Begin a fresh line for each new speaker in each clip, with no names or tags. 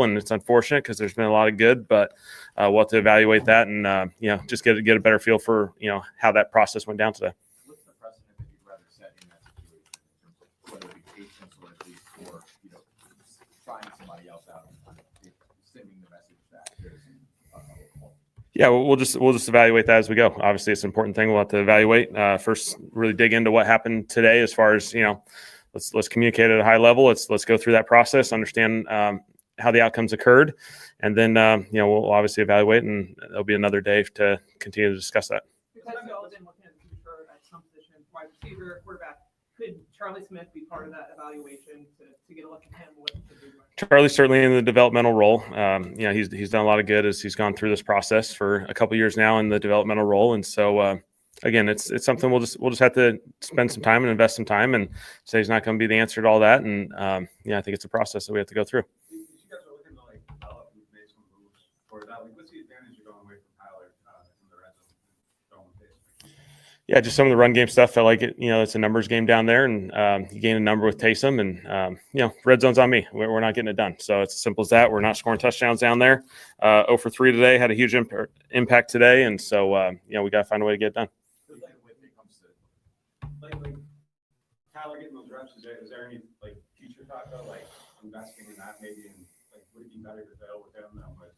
and it's unfortunate because there's been a lot of good, but we'll have to evaluate that and just get a better feel for how that process went down today.
What's the precedent that you'd rather set in that situation, whether it be patience or at least for trying somebody else out and sending the message that there's
Yeah, we'll just evaluate that as we go. Obviously, it's an important thing. We'll have to evaluate first. Really dig into what happened today, as far as let's communicate at a high level. Let's go through that process, understand how the outcomes occurred, and then we'll obviously evaluate, and there'll be another day to continue to discuss that.
Wide receiver, quarterback. Could Charlie Smith be part of that evaluation to get a look at him?
Charlie's certainly in the developmental role. He's done a lot of good as he's gone through this process for a couple of years now in the developmental role, and so again, it's something we'll just have to spend some time and invest some time. And say he's not going to be the answer to all that, and I think it's a process that we have to go through.
You guys are looking to Tyler made some moves for that. What's the advantage of going away from Tyler in the red zone?
Yeah, just some of the run game stuff. Felt like it. It's a numbers game down there, and you gain a number with Taysom, and red zone's on me. We're not getting it done. So it's as simple as that. We're not scoring touchdowns down there. 0 for 3 today, had a huge impact today, and so we got to find a way to get it done.
Like Tyler getting those reps, is there any future thought though, investing in that maybe, and would it be better to go with them than with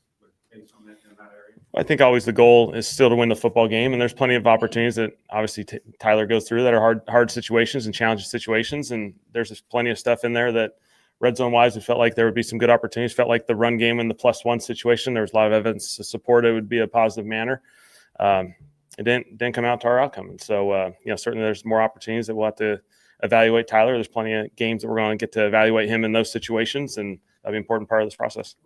Taysom in that area?
I think always the goal is still to win the football game, and there's plenty of opportunities that obviously Tyler goes through that are hard situations and challenging situations, and there's just plenty of stuff in there that red zone wise, it felt like there would be some good opportunities. Felt like the run game in the +1 situation, there was a lot of evidence to support it would be a positive manner. It didn't come out to our outcome, and so certainly there's more opportunities that we'll have to evaluate Tyler. There's plenty of games that we're going to get to evaluate him in those situations, and that'll be an important part of this process.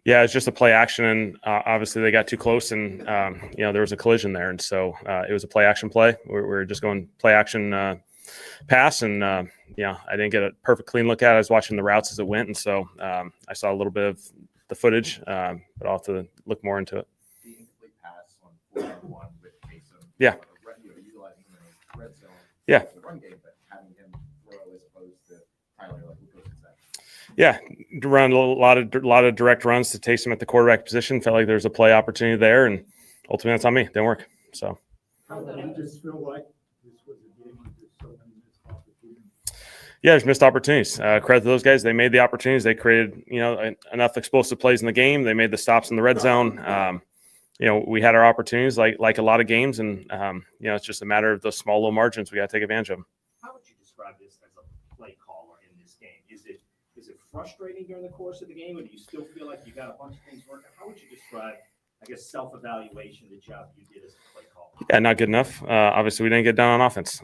Yeah, it's just a play action, and obviously they got too close, and there was a collision there, and so it was a play action play. We're just going play action pass, and I didn't get a perfect clean look at it. I was watching the routes as it went, and so I saw a little bit of the footage, but I'll have to look more into it.
The incomplete pass on 4-1 with Taysom.
Yeah.
Utilizing him in the red zone.
Yeah.
The run game, but having him throw as opposed to Tyler, who goes into that.
Yeah, run a lot of direct runs to Taysom at the quarterback position. Felt like there was a play opportunity there, and ultimately that's on me. Didn't work. So.
How did you just feel like this was a game with so many missed opportunities?
Yeah, there's missed opportunities. Credit to those guys. They made the opportunities. They created, enough explosive plays in the game. They made the stops in the red zone. We had our opportunities like a lot of games, and it's just a matter of those small little margins we got to take advantage of them.
How would you describe this as a play caller in this game? Is it frustrating during the course of the game, or do you still feel like you got a bunch of things working? How would you describe, self-evaluation, the job you did as a play caller?
Yeah, not good enough. Obviously, we didn't get done on offense.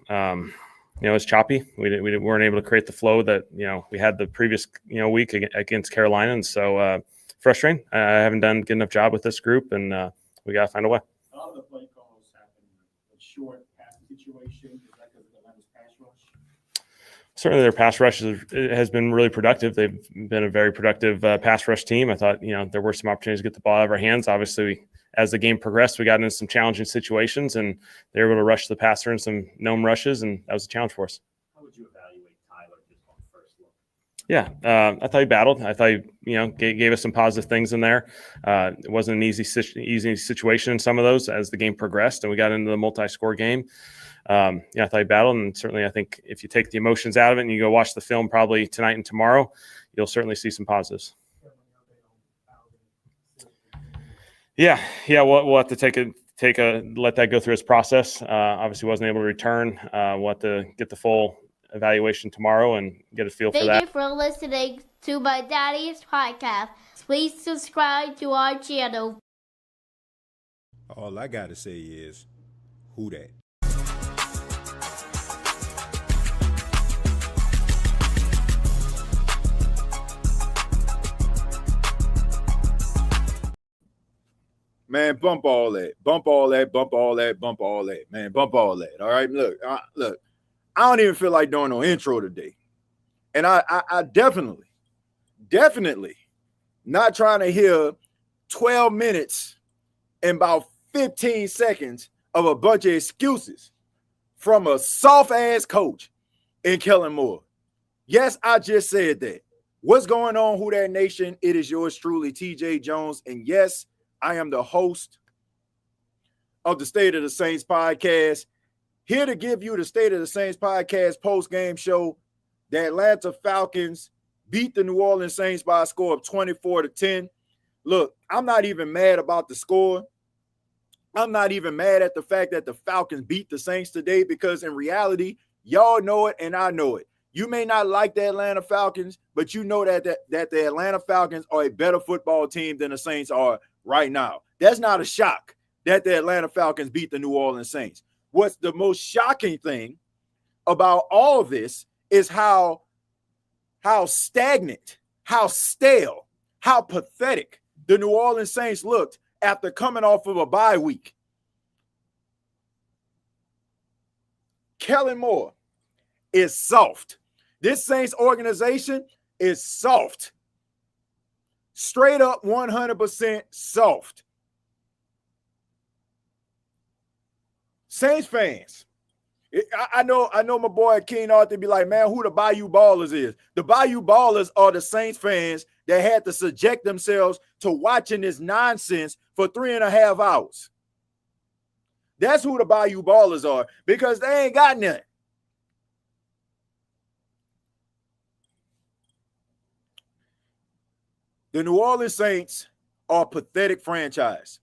It's choppy. We weren't able to create the flow that we had the previous week against Carolina, and so frustrating. I haven't done a good enough job with this group, and we got to find a way.
A lot of the play calls happen in short passing situations. Is that because of Atlanta's pass rush?
Certainly, their pass rush has been really productive. They've been a very productive pass rush team. I thought there were some opportunities to get the ball out of our hands. Obviously, as the game progressed, we got into some challenging situations, and they were able to rush the passer in some gnome rushes, and that was a challenge for us.
How would you evaluate Tyler just on first look?
Yeah, I thought he battled. I thought he, gave us some positive things in there. It wasn't an easy situation in some of those as the game progressed, and we got into the multi-score game. I thought he battled, and certainly I think if you take the emotions out of it and you go watch the film probably tonight and tomorrow, you'll certainly see some positives. Yeah, we'll have to let that go through its process. Obviously, wasn't able to return. We'll have to get the full evaluation tomorrow and get a feel for that.
Thank you for listening to my daddy's podcast. Please subscribe to our channel.
All I gotta say is, who dat? Man, bump all that, man, bump all that. All right, look. I don't even feel like doing no intro today, and I definitely not trying to hear 12 minutes and about 15 seconds of a bunch of excuses from a soft-ass coach in Kellen Moore. Yes, I just said that. What's going on, Who Dat Nation? It is yours truly, TJ Jones. And yes, I am the host of the State of the Saints podcast, here to give you the State of the Saints podcast post-game show. The Atlanta Falcons beat the New Orleans Saints by a score of 24-10. Look, I'm not even mad about the score. I'm not even mad at the fact that the Falcons beat the Saints today, because in reality, y'all know it and I know it. You may not like the Atlanta Falcons, but you know that the Atlanta Falcons are a better football team than the Saints are right now. That's not a shock that the Atlanta Falcons beat the New Orleans Saints. What's the most shocking thing about all of this is how stagnant, how stale, how pathetic the New Orleans Saints looked after coming off of a bye week. Kellen Moore is soft. This Saints organization is soft. Straight up 100% soft. Saints fans, I know my boy King Arthur be like, man, who the Bayou Ballers is? The Bayou Ballers are the Saints fans that had to subject themselves to watching this nonsense for 3.5 hours. That's who the Bayou Ballers are, because they ain't got nothing. The New Orleans Saints are a pathetic franchise.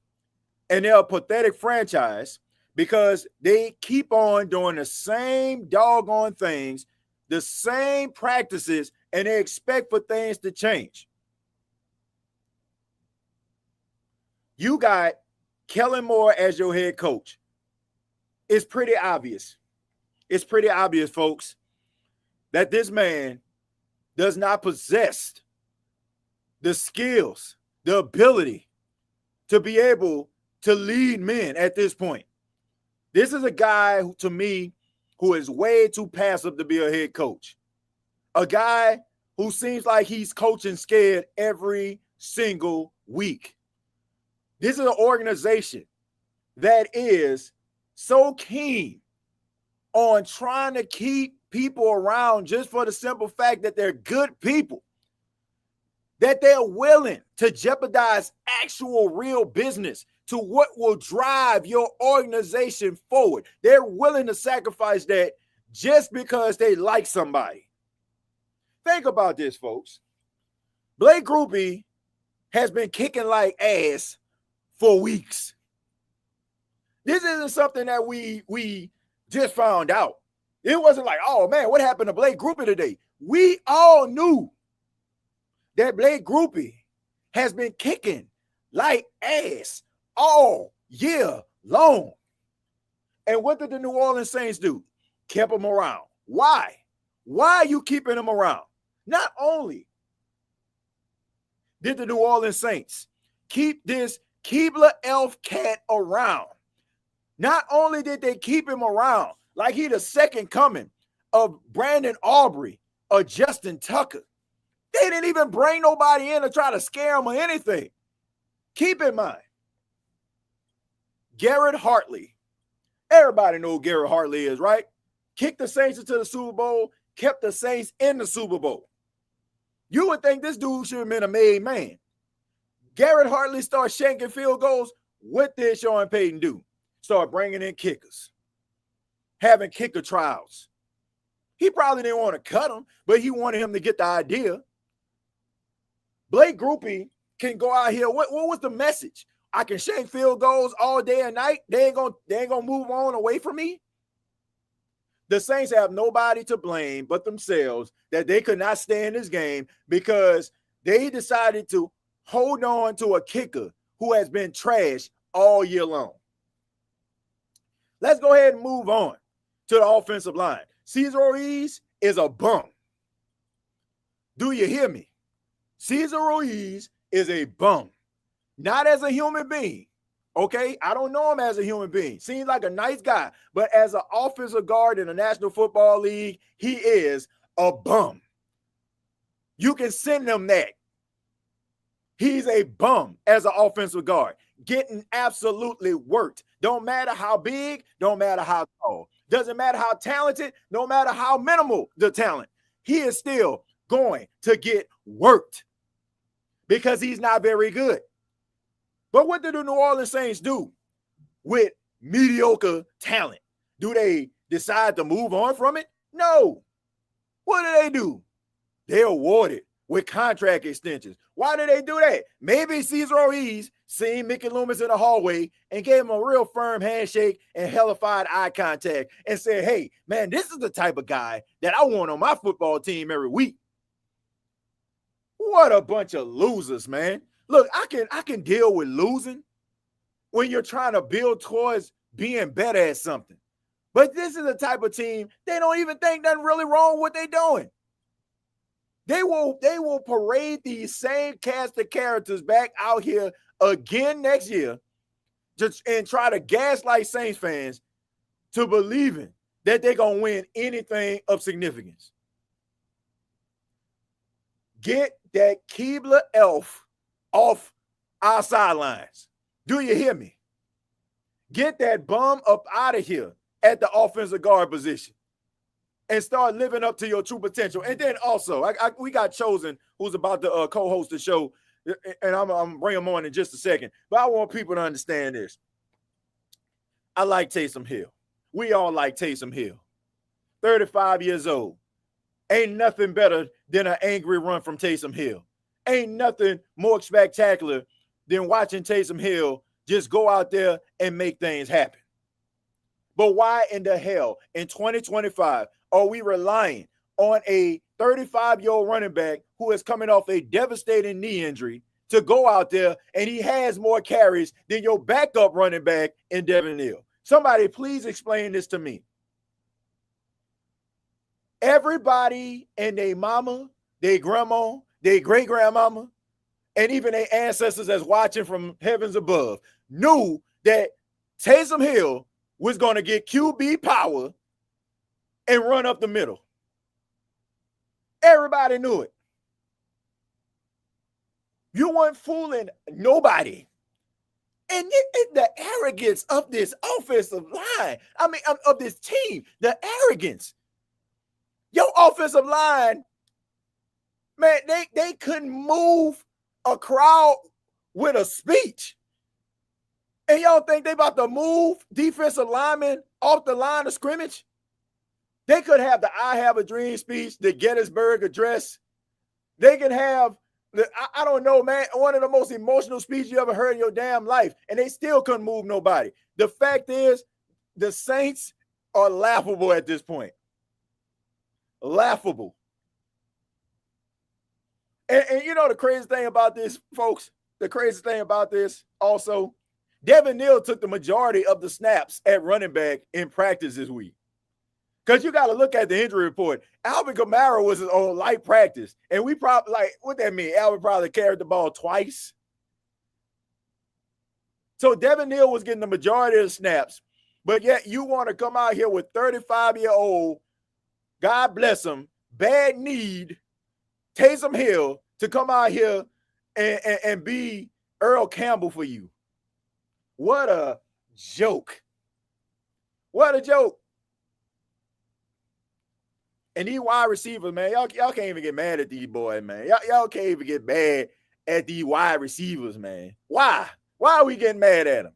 And they're a pathetic franchise because they keep on doing the same doggone things, the same practices, and they expect for things to change. You got Kellen Moore as your head coach. It's pretty obvious. It's pretty obvious, folks, that this man does not possess the skills, the ability to be able to lead men at this point. This is a guy who, to me, who is way too passive to be a head coach. A guy who seems like he's coaching scared every single week. This is an organization that is so keen on trying to keep people around just for the simple fact that they're good people, that they're willing to jeopardize actual real business to what will drive your organization forward. They're willing to sacrifice that just because they like somebody. Think about this, folks. Blake Grupe has been kicking like ass for weeks. This isn't something that we just found out. It wasn't like, oh man, what happened to Blake Grupe today? We all knew that Blake Grupe has been kicking like ass all year long. And what did the New Orleans Saints do? Kept him around. Why? Why are you keeping him around? Not only did the New Orleans Saints keep this Keebler elf cat around, not only did they keep him around like he the second coming of Brandon Aubrey or Justin Tucker. They didn't even bring nobody in to try to scare him or anything. Keep in mind, Garrett Hartley. Everybody knows who Garrett Hartley is, right? Kicked the Saints into the Super Bowl, kept the Saints in the Super Bowl. You would think this dude should have been a made man. Garrett Hartley started shanking field goals. What did Sean Payton do? Start bringing in kickers, having kicker trials. He probably didn't want to cut him, but he wanted him to get the idea. Blake Grupe can go out here. What was the message? I can shank field goals all day and night. They ain't gonna move on away from me. The Saints have nobody to blame but themselves that they could not stay in this game because they decided to hold on to a kicker who has been trashed all year long. Let's go ahead and move on to the offensive line. Cesar Ruiz is a bum. Do you hear me? Cesar Ruiz is a bum. Not as a human being, okay? I don't know him as a human being. Seems like a nice guy, but as an offensive guard in the National Football League, he is a bum. You can send him that. He's a bum as an offensive guard, getting absolutely worked. Don't matter how big, don't matter how tall. Doesn't matter how talented, no matter how minimal the talent, he is still going to get worked because he's not very good. But what do the New Orleans Saints do with mediocre talent? Do they decide to move on from it? No. What do? They award it with contract extensions. Why do they do that? Maybe Cesar Ruiz seen Mickey Loomis in the hallway and gave him a real firm handshake and hellified eye contact and said, hey, man, this is the type of guy that I want on my football team every week. What a bunch of losers, man. Look, I can deal with losing when you're trying to build towards being better at something. But this is the type of team, they don't even think nothing really wrong with what they're doing. They will parade these same cast of characters back out here again next year and try to gaslight Saints fans to believing that they're going to win anything of significance. Get that Keebler elf off our sidelines. Do you hear me? Get that bum up out of here at the offensive guard position and start living up to your true potential. And then also, we got Chosen, who's about to co-host the show, and I'm bring him on in just a second. But I want people to understand this. I like Taysom Hill. We all like Taysom Hill. 35 years old. Ain't nothing better than an angry run from Taysom Hill. Ain't nothing more spectacular than watching Taysom Hill just go out there and make things happen. But why in the hell in 2025 are we relying on a 35-year-old running back who is coming off a devastating knee injury to go out there and he has more carries than your backup running back in Devin Neal? Somebody please explain this to me. Everybody and their mama, their grandma, their great-grandmama, and even their ancestors that's watching from heavens above knew that Taysom Hill was going to get QB power and run up the middle. Everybody knew it. You weren't fooling nobody. And the arrogance of this offensive line, of this team, the arrogance. Your offensive line, man, they couldn't move a crowd with a speech. And y'all think they about to move defensive linemen off the line of scrimmage? They could have the I Have a Dream speech, the Gettysburg Address. They could have, I don't know, man, one of the most emotional speeches you ever heard in your damn life, and they still couldn't move nobody. The fact is, the Saints are laughable at this point. Laughable. And you know the crazy thing about this, folks, the crazy thing about this also, Devin Neal took the majority of the snaps at running back in practice this week. Because you got to look at the injury report. Alvin Kamara was on light practice. And we probably, what that mean? Alvin probably carried the ball twice. So Devin Neal was getting the majority of the snaps. But yet you want to come out here with 35-year-old, God bless him, bad need, Taysom Hill to come out here and be Earl Campbell for you. What a joke. What a joke. And these wide receivers, man, y'all can't even get mad at these boys, man. Y'all can't even get mad at these wide receivers, man. Why? Why are we getting mad at them?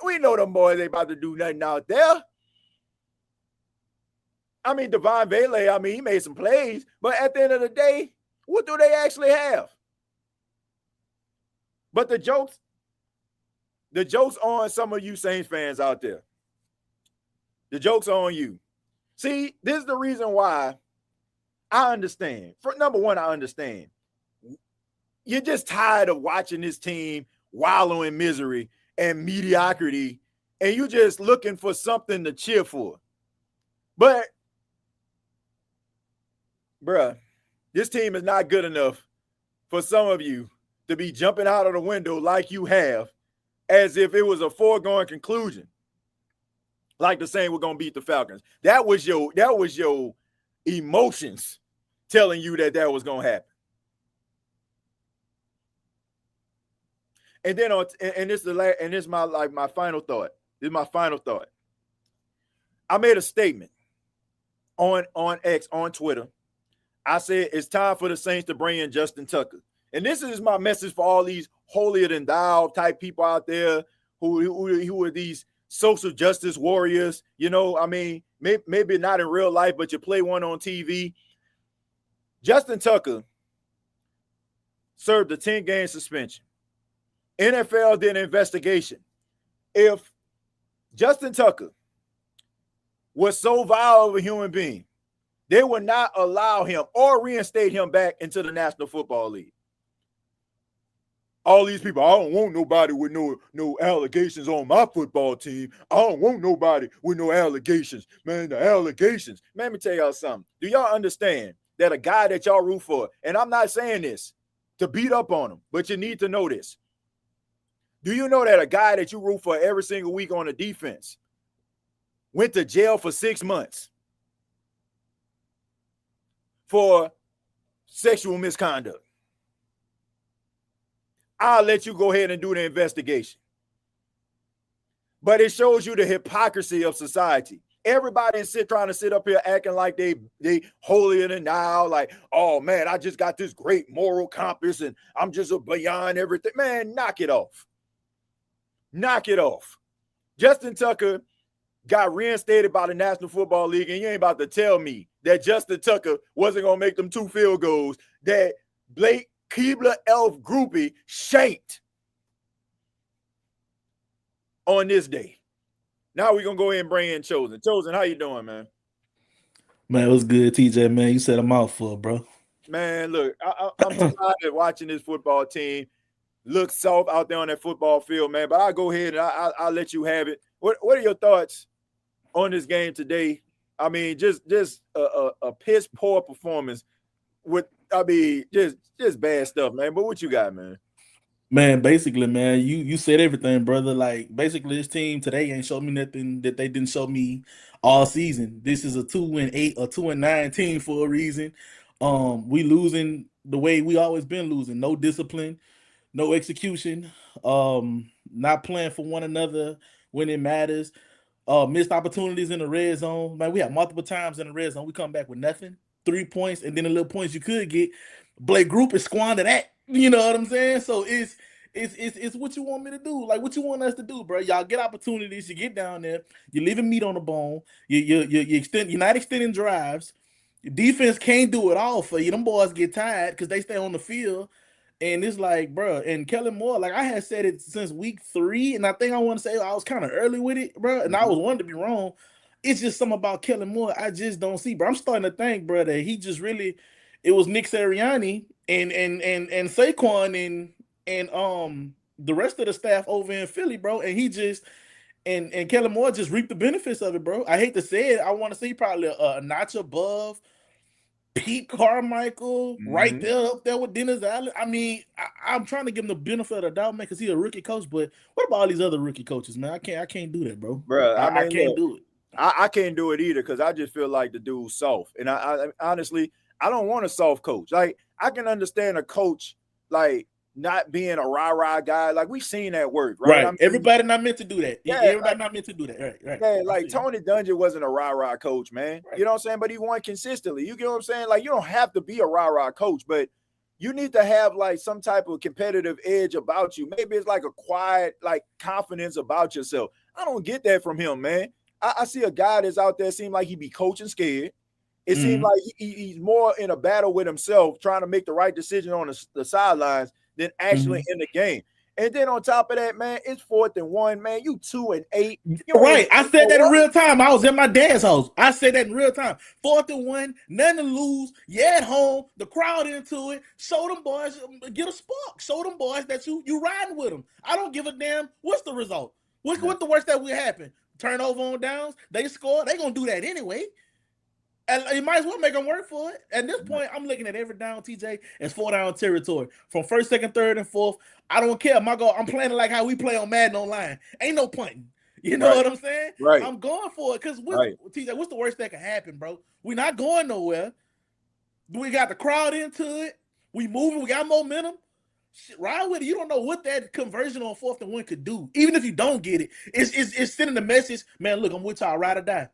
We know them boys ain't about to do nothing out there. Devon Vele, he made some plays, but at the end of the day, what do they actually have? But the joke's on some of you Saints fans out there. The joke's on you. See, this is the reason why I understand. Number one, I understand. You're just tired of watching this team wallow in misery and mediocrity, and you're just looking for something to cheer for. But, bruh, this team is not good enough for some of you to be jumping out of the window like you have, as if it was a foregone conclusion. Like the saying we're gonna beat the Falcons. That was your emotions telling you that was gonna happen. And then this is my final thought. This is my final thought. I made a statement on X, on Twitter. I said it's time for the Saints to bring in Justin Tucker. And this is my message for all these holier than thou type people out there who are these social justice warriors. You know, I mean, maybe not in real life, but you play one on TV. Justin Tucker served a 10-game suspension. NFL did an investigation. If Justin Tucker was so vile of a human being, they would not allow him or reinstate him back into the National Football League. All these people, I don't want nobody with no allegations on my football team. I don't want nobody with no allegations. Man, the allegations. Man, let me tell y'all something. Do y'all understand that a guy that y'all root for, and I'm not saying this to beat up on him, but you need to know this. Do you know that a guy that you root for every single week on the defense went to jail for 6 months for sexual misconduct? I'll let you go ahead and do the investigation. But it shows you the hypocrisy of society. Everybody is trying to sit up here acting like they holier than thou, like, oh man, I just got this great moral compass and I'm just beyond everything. Man, knock it off. Knock it off. Justin Tucker got reinstated by the National Football League, and you ain't about to tell me that Justin Tucker wasn't going to make them 2 field goals that Blake Keebler Elf groupie shanked on this day. Now we're going to go ahead and bring in Chosen. Chosen, how you doing, man?
Man, it was good, TJ, man. You said a mouthful, bro.
Man, look, I'm tired of watching this football team look soft out there on that football field, man. But I'll go ahead and I'll let you have it. What are your thoughts on this game today? I mean, just a piss poor performance with, I mean, just bad stuff, man. But what you got, man?
Man, basically, man, you said everything, brother. Like, basically, this team today ain't showed me nothing that they didn't show me all season. This is a 2-8 or 2-9 team for a reason. We losing the way we always been losing. No discipline, no execution, not playing for one another when it matters. Missed opportunities in the red zone. Man, we had multiple times in the red zone. We come back with nothing. 3 points, and then the little points you could get. Blake Group is squander that. You know what I'm saying? So it's what you want me to do. Like, what you want us to do, bro. Y'all get opportunities. You get down there. You're leaving meat on the bone. You're not extending drives. Your defense can't do it all for you. Them boys get tired because they stay on the field. And it's like, bro, and Kellen Moore, like I had said it since week 3, and I think I want to say I was kind of early with it, bro, and I was wanting to be wrong. It's just something about Kellen Moore I just don't see, bro. I'm starting to think, bro, that he just really, it was Nick Sirianni and Saquon and the rest of the staff over in Philly, bro, and he just and Kellen Moore just reaped the benefits of it, bro. I hate to say it, I want to say probably a notch above Pete Carmichael, right there up there with Dennis Allen. I mean, I'm trying to give him the benefit of the doubt, man, because he's a rookie coach. But what about all these other rookie coaches, man? I can't do that, bro.
Bro,
I can't do it.
I can't do it either because I just feel like the dude's soft. And I honestly, I don't want a soft coach. Like, I can understand a coach like not being a rah-rah guy. Like, we've seen that work, right? I mean,
everybody not meant to do that.
Yeah,
everybody not meant to do that. Right.
Yeah, like Tony Dungy wasn't a rah-rah coach, man.
Right.
You know what I'm saying? But he won consistently. You get what I'm saying? Like, you don't have to be a rah-rah coach, but you need to have like some type of competitive edge about you. Maybe it's like a quiet, like confidence about yourself. I don't get that from him, man. I see a guy that's out there seem like he be coaching scared. It seems like he's more in a battle with himself, trying to make the right decision on the sidelines than actually in the game. And then on top of that, man, it's 4th and 1, man. You 2-8.
Right. I said that in real time. I was at my dad's house. I said that in real time. 4th and 1, nothing to lose. You're at home. The crowd into it. Show them boys, get a spark. Show them boys that you riding with them. I don't give a damn. What's the result? What's the worst that will happen? Turnover on downs. They score. They gonna do that anyway. And you might as well make them work for it. At this point, I'm looking at every down, TJ, as 4-down territory. From 1st, 2nd, 3rd, and 4th. I don't care. I'm playing like how we play on Madden online. Ain't no punting. You know what I'm saying?
Right.
I'm going for it. Because TJ, what's the worst that can happen, bro? We're not going nowhere. We got the crowd into it. We moving. We got momentum. Shit, ride with it. You don't know what that conversion on 4th and 1 could do. Even if you don't get it, it's sending the message, man, look, I'm with y'all, ride or die.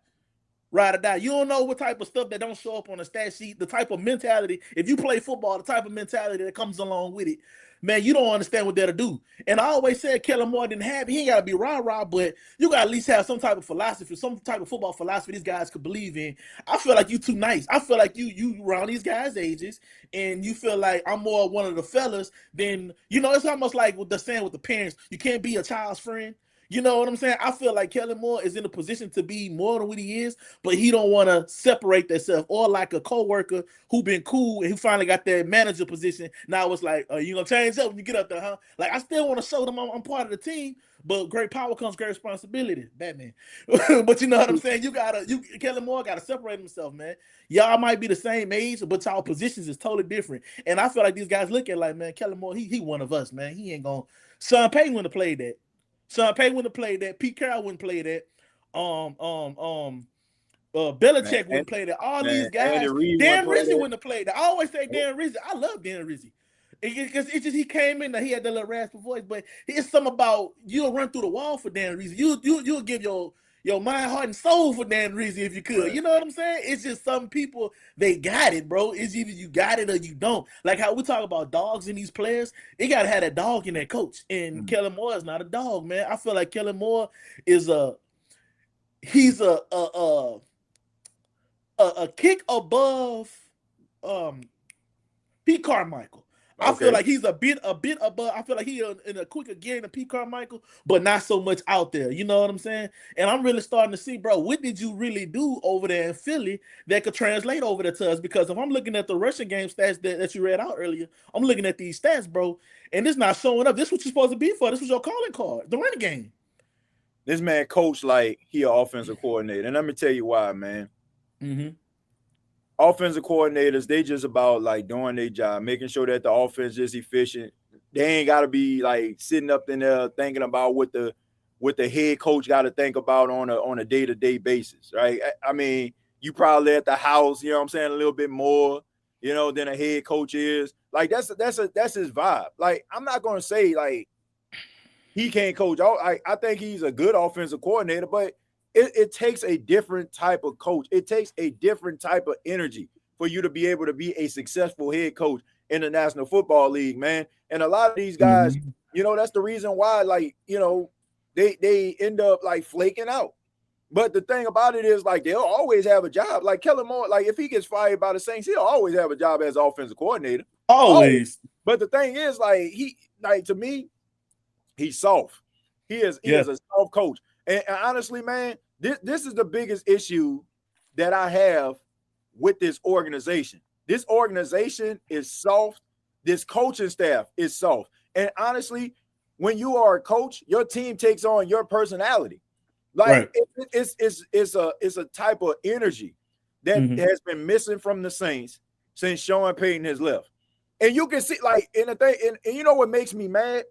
ride or die. You don't know what type of stuff that don't show up on the stat sheet, the type of mentality. If you play football, the type of mentality that comes along with it, man, you don't understand what that'll do. And I always said Kellen Moore didn't have, he ain't got to be rah-rah, but you got to at least have some type of philosophy, some type of football philosophy these guys could believe in. I feel like you too nice. I feel like you around these guys' ages, and you feel like I'm more one of the fellas than, it's almost like with the saying with the parents, you can't be a child's friend. You know what I'm saying? I feel like Kellen Moore is in a position to be more than what he is, but he don't want to separate themselves. Or like a coworker who been cool and who finally got that manager position. Now it's like, you gonna change up when you get up there, huh? Like I still want to show them I'm part of the team, but great power comes great responsibility, Batman. But you know what I'm saying? Kellen Moore gotta separate himself, man. Y'all might be the same age, but y'all positions is totally different. And I feel like these guys look at like, man, Kellen Moore, he one of us, man. He ain't gonna. Sean Payton wouldn't have played that. Sean Payton wouldn't have played that. Pete Carroll wouldn't play that. Belichick wouldn't play that. All these guys. Dan Rizzi wouldn't have played that. I always say Dan Rizzi. I love Dan Rizzi. Because it's just he came in there, he had that little raspy voice, but it's something about you'll run through the wall for Dan Rizzi. You'll give your mind, heart, and soul for Dan Rizzi if you could. You know what I'm saying? It's just some people, they got it, bro. It's either you got it or you don't. Like how we talk about dogs in these players, they gotta have that dog in that coach. And Kellen Moore is not a dog, man. I feel like Kellen Moore is a kick above Pete Carmichael. I feel like he's a bit above. I feel like he's in a quicker gear than Pete Carmichael, but not so much out there. You know what I'm saying? And I'm really starting to see, bro, what did you really do over there in Philly that could translate over there to us? Because if I'm looking at the rushing game stats that you read out earlier, I'm looking at these stats, bro, and it's not showing up. This is what you're supposed to be for. This was your calling card, the running game.
This man coached like he an offensive coordinator. And let me tell you why, man.
Mm-hmm.
Offensive coordinators, they just about like doing their job, making sure that the offense is efficient. They ain't got to be like sitting up in there thinking about what the head coach got to think about on a day-to-day basis, right? I mean, you probably at the house, you know what I'm saying, a little bit more, than a head coach is. Like that's his vibe. Like I'm not gonna say like he can't coach. I think he's a good offensive coordinator, but it takes a different type of coach. It takes a different type of energy for you to be able to be a successful head coach in the National Football League, man. And a lot of these guys, that's the reason why, like, they end up like flaking out. But the thing about it is, like, they'll always have a job. Like Kellen Moore, like if he gets fired by the Saints, he'll always have a job as offensive coordinator.
Always.
But the thing is, like, to me, he's soft. He is a soft coach. And honestly, man, this is the biggest issue that I have with this organization. This organization is soft. This coaching staff is soft. And honestly, when you are a coach, your team takes on your personality. Like it's a type of energy that has been missing from the Saints since Sean Payton has left. And you can see, like, and you know what makes me mad?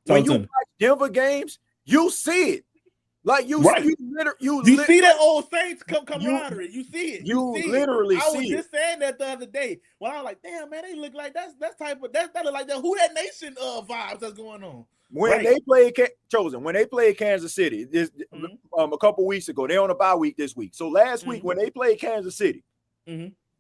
When you watch Denver games, you see it. Like you
see that old Saints camaraderie. You see it.
You literally see it.
I was just saying that the other day when I was like, damn, man, they look like that look like the Who Dat Nation vibes that's going on.
When they played Kansas City a couple weeks ago, they're on a bye week this week. So last week when they played Kansas City,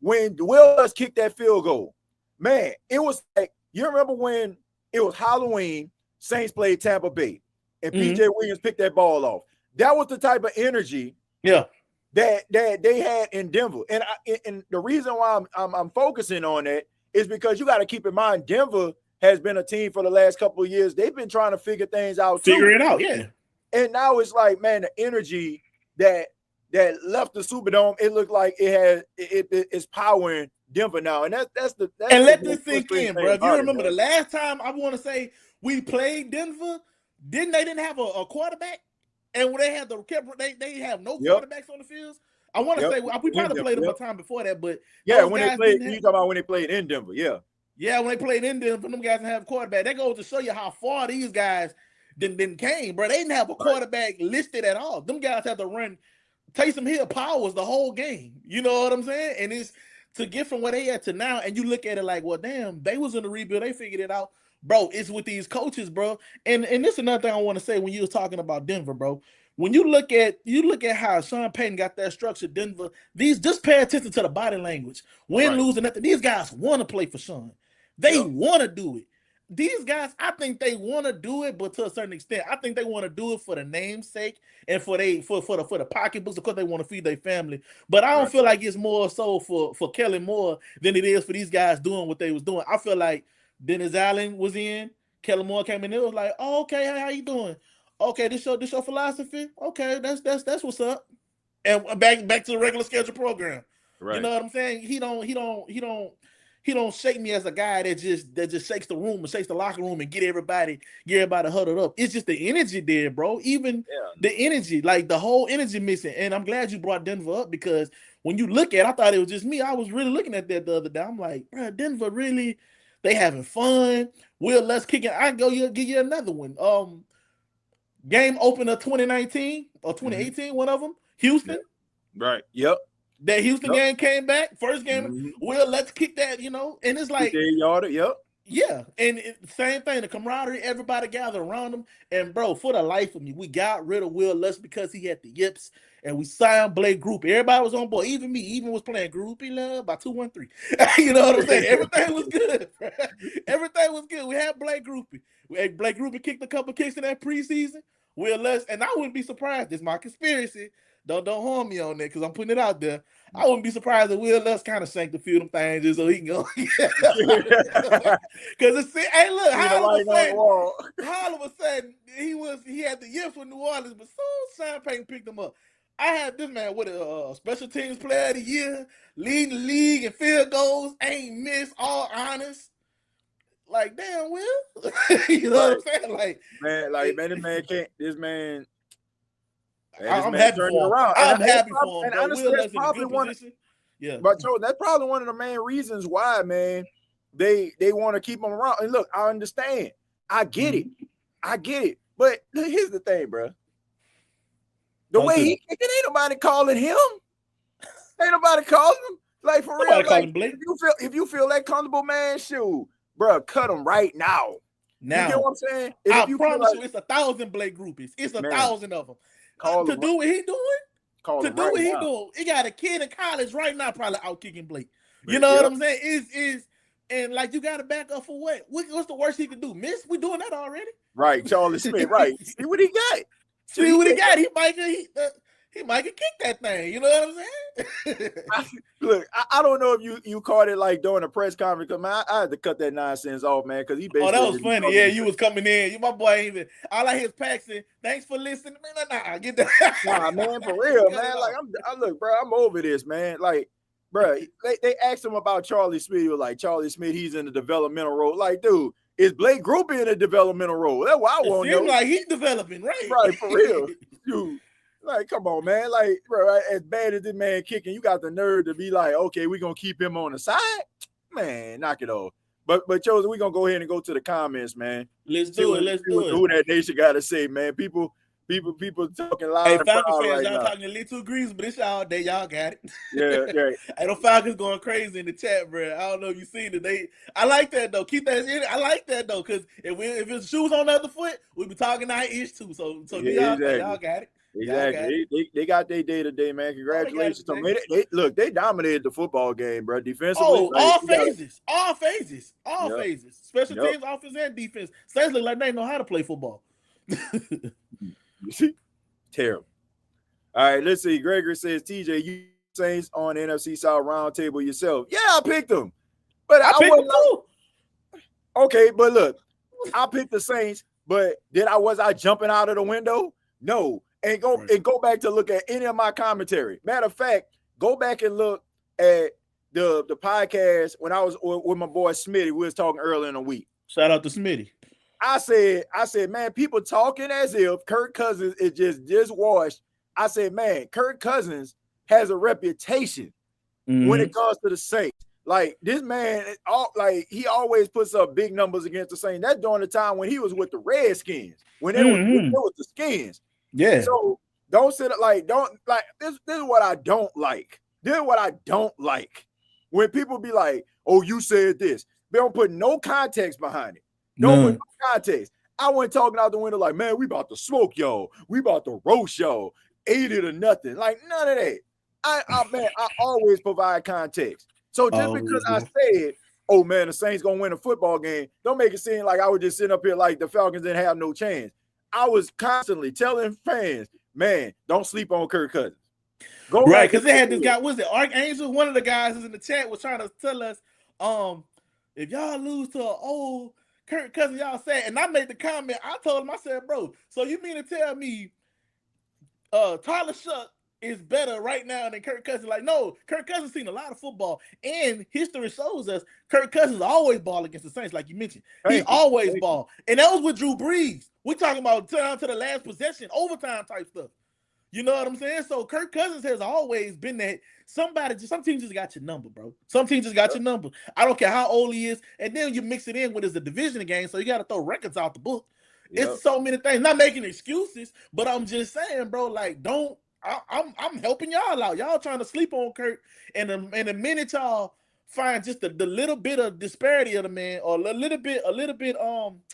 when Will kicked that field goal, man, it was like, you remember when it was Halloween, Saints played Tampa Bay, and PJ Williams picked that ball off. That was the type of energy that they had in Denver. And the reason why I'm focusing on that is because you got to keep in mind Denver has been a team for the last couple of years. They've been trying to figure things out.
Figure it out, yeah.
And now it's like, man, the energy that left the Superdome, it looked like it's powering Denver now. And that's
let this sink in, bro. If you remember the last time, I want to say we played Denver, they didn't have a quarterback, and when they had they have no quarterbacks on the fields. I want to say we probably played them a time before that, but
when they played, you talking about when they played in Denver,
Yeah, when they played in Denver, them guys didn't have a quarterback. That goes to show you how far these guys didn't came, bro. They didn't have a quarterback listed at all. Them guys had to run Taysom Hill powers the whole game. You know what I'm saying? And it's to get from where they at to now, and you look at it like, well, damn, they was in the rebuild. They figured it out. Bro, it's with these coaches, bro. And this is another thing I want to say when you was talking about Denver, bro. when you look at how Sean Payton got that structure, Denver, just pay attention to the body language. Win,
Right.
lose, or nothing. These guys want to play for Sean. They want to do it. These guys, I think they want to do it, but to a certain extent, I think they want to do it for the namesake and for the pocketbooks, because they want to feed their family. But I don't feel like it's more so for Kellen Moore than it is for these guys doing what they was doing. I feel like Dennis Allen was in, Kellen Moore came in, it was like, oh, okay, how you doing? Okay, this your philosophy. Okay, that's what's up. And back to the regular schedule program.
Right.
You know what I'm saying? He don't shake me as a guy that just shakes the room and shakes the locker room and get everybody huddled up. It's just the energy there, bro. Even the energy, like the whole energy missing. And I'm glad you brought Denver up, because when you look at, I thought it was just me. I was really looking at that the other day. I'm like, bro, Denver really, they having fun. Will Lutz kicking. I go give you another one. Game opener 2019 or 2018, one of them, Houston.
Right. Yep.
That Houston game came back. First game, Will Lutz kick that, and it's like,
yep.
Yeah, and same thing, the camaraderie, everybody gathered around him. And bro, for the life of me, we got rid of Will Lutz because he had the yips, and we signed Blake Groupie. Everybody was on board, even me, even was playing Groupie Love by 213. You know what I'm saying? Everything was good. Everything was good. We had Blake Groupie. Blake Groupie kicked a couple kicks in that preseason. Will Lutz, and I wouldn't be surprised. It's my conspiracy. Don't harm me on that, because I'm putting it out there. I wouldn't be surprised if Will Lutz kind of sank the few them things just so he can go. Because hey, look, how all of a sudden he had the yips with New Orleans, but soon Sean Payton picked him up. I had this man with a special teams player of the year, leading the league in field goals, ain't missed, all honest. Like, damn, Will. You know what I'm saying? Like,
this man.
I'm happy for him. I'm happy for him.
And honestly, that's probably one.
Yeah,
but Joe, that's probably one of the main reasons why, man, they want to keep him around. And look, I understand. I get it. But here's the thing, bro. The way he kicking, ain't nobody calling him. Ain't nobody calling him. Like, for real. Like, if you feel that comfortable, man, shoot, bro, cut him right now.
Now,
you get what I'm saying?
I promise you, it's 1,000 Blake Groupies. It's 1,000 of them. To do what he doing, he got a kid in college right now probably out kicking Blake. You know what I'm saying? And like, you got to back up for what? What's the worst he could do? Miss? We doing that already.
Right, Charlie Smith. Right. See what he got.
See what he got. He might get kicked that thing. You know what I'm saying?
Look, I don't know if you caught it like during a press conference, because man, I had to cut that nonsense off, man, because he basically.
Oh, that was funny. Yeah, you was coming in. You, my boy, ain't even. All I hear is Paxton. Thanks for listening. Nah, get that.
Nah, man, for real, man. Like, look, bro, I'm over this, man. Like, bro, they asked him about Charlie Smith. He was like, Charlie Smith, he's in the developmental role. Like, dude, is Blake Groupie in a developmental role? That's what I want to know.
Like he's developing, right?
Right, for real, dude. Like, come on, man. Like, bro, as bad as this man kicking, you got the nerve to be like, okay, we're gonna keep him on the side. Man, knock it off. But Joseph, we're gonna go ahead and go to the comments, man.
Let's do it.
Who that nation gotta say, man. People talking loud.
Hey, Falcons fans, y'all talking a little grease, but it's y'all day. Y'all got it.
Yeah.
Hey, the Falcons going crazy in the chat, bro. I don't know if you seen it. I like that though. Keep that in. I like that though, because if it's shoes on the other foot, we be talking our ish too. So yeah, exactly. Y'all got it.
Exactly. They got their day today, man. Congratulations. They dominated the football game, bro. Defensively.
Oh, all phases. Special teams, offense, and defense. Saints look like they know how to play football.
You see? Terrible. All right, let's see. Gregory says, TJ, you Saints on the NFC South roundtable yourself. Yeah, I picked them. But I picked them too. Okay, but look, I picked the Saints, but was I jumping out of the window? No. And go back to look at any of my commentary. Matter of fact, go back and look at the podcast when I was with my boy Smitty. We was talking earlier in the week.
Shout out to Smitty.
I said, man, people talking as if Kirk Cousins is just washed. I said, man, Kirk Cousins has a reputation when it comes to the Saints. Like, this man, he always puts up big numbers against the Saints. That's during the time when he was with the Redskins, when they was the Skins. Yeah. So don't sit this is what I don't like. This is what I don't like. When people be like, oh, you said this. They don't put no context behind it. Don't put no context. I went talking out the window like, man, we about to smoke y'all. We about to roast y'all. 80 to nothing. Like, none of that. Man, I always provide context. So just because I said, oh, man, the Saints going to win a football game, don't make it seem like I was just sitting up here like the Falcons didn't have no chance. I was constantly telling fans, man, don't sleep on Kirk Cousins.
Go right, because they had this guy, was it Archangel? One of the guys is in the chat was trying to tell us, if y'all lose to an old Kirk Cousins, y'all say, and I made the comment, I told him, I said, bro, so you mean to tell me Tyler Shuck is better right now than Kirk Cousins? Like, no, Kirk Cousins seen a lot of football, and history shows us Kirk Cousins always ball against the Saints, like you mentioned. He always ball. And that was with Drew Brees. We're talking about down to the last possession, overtime type stuff. You know what I'm saying? So Kirk Cousins has always been that some teams just got your number, bro. Some teams just got your number. I don't care how old he is. And then you mix it in with it's a division game, so you got to throw records out the book. It's so many things. Not making excuses, but I'm just saying, bro, like, I'm helping y'all out. Y'all trying to sleep on Kirk, and the minute y'all find just the little bit of disparity of the man, or a little bit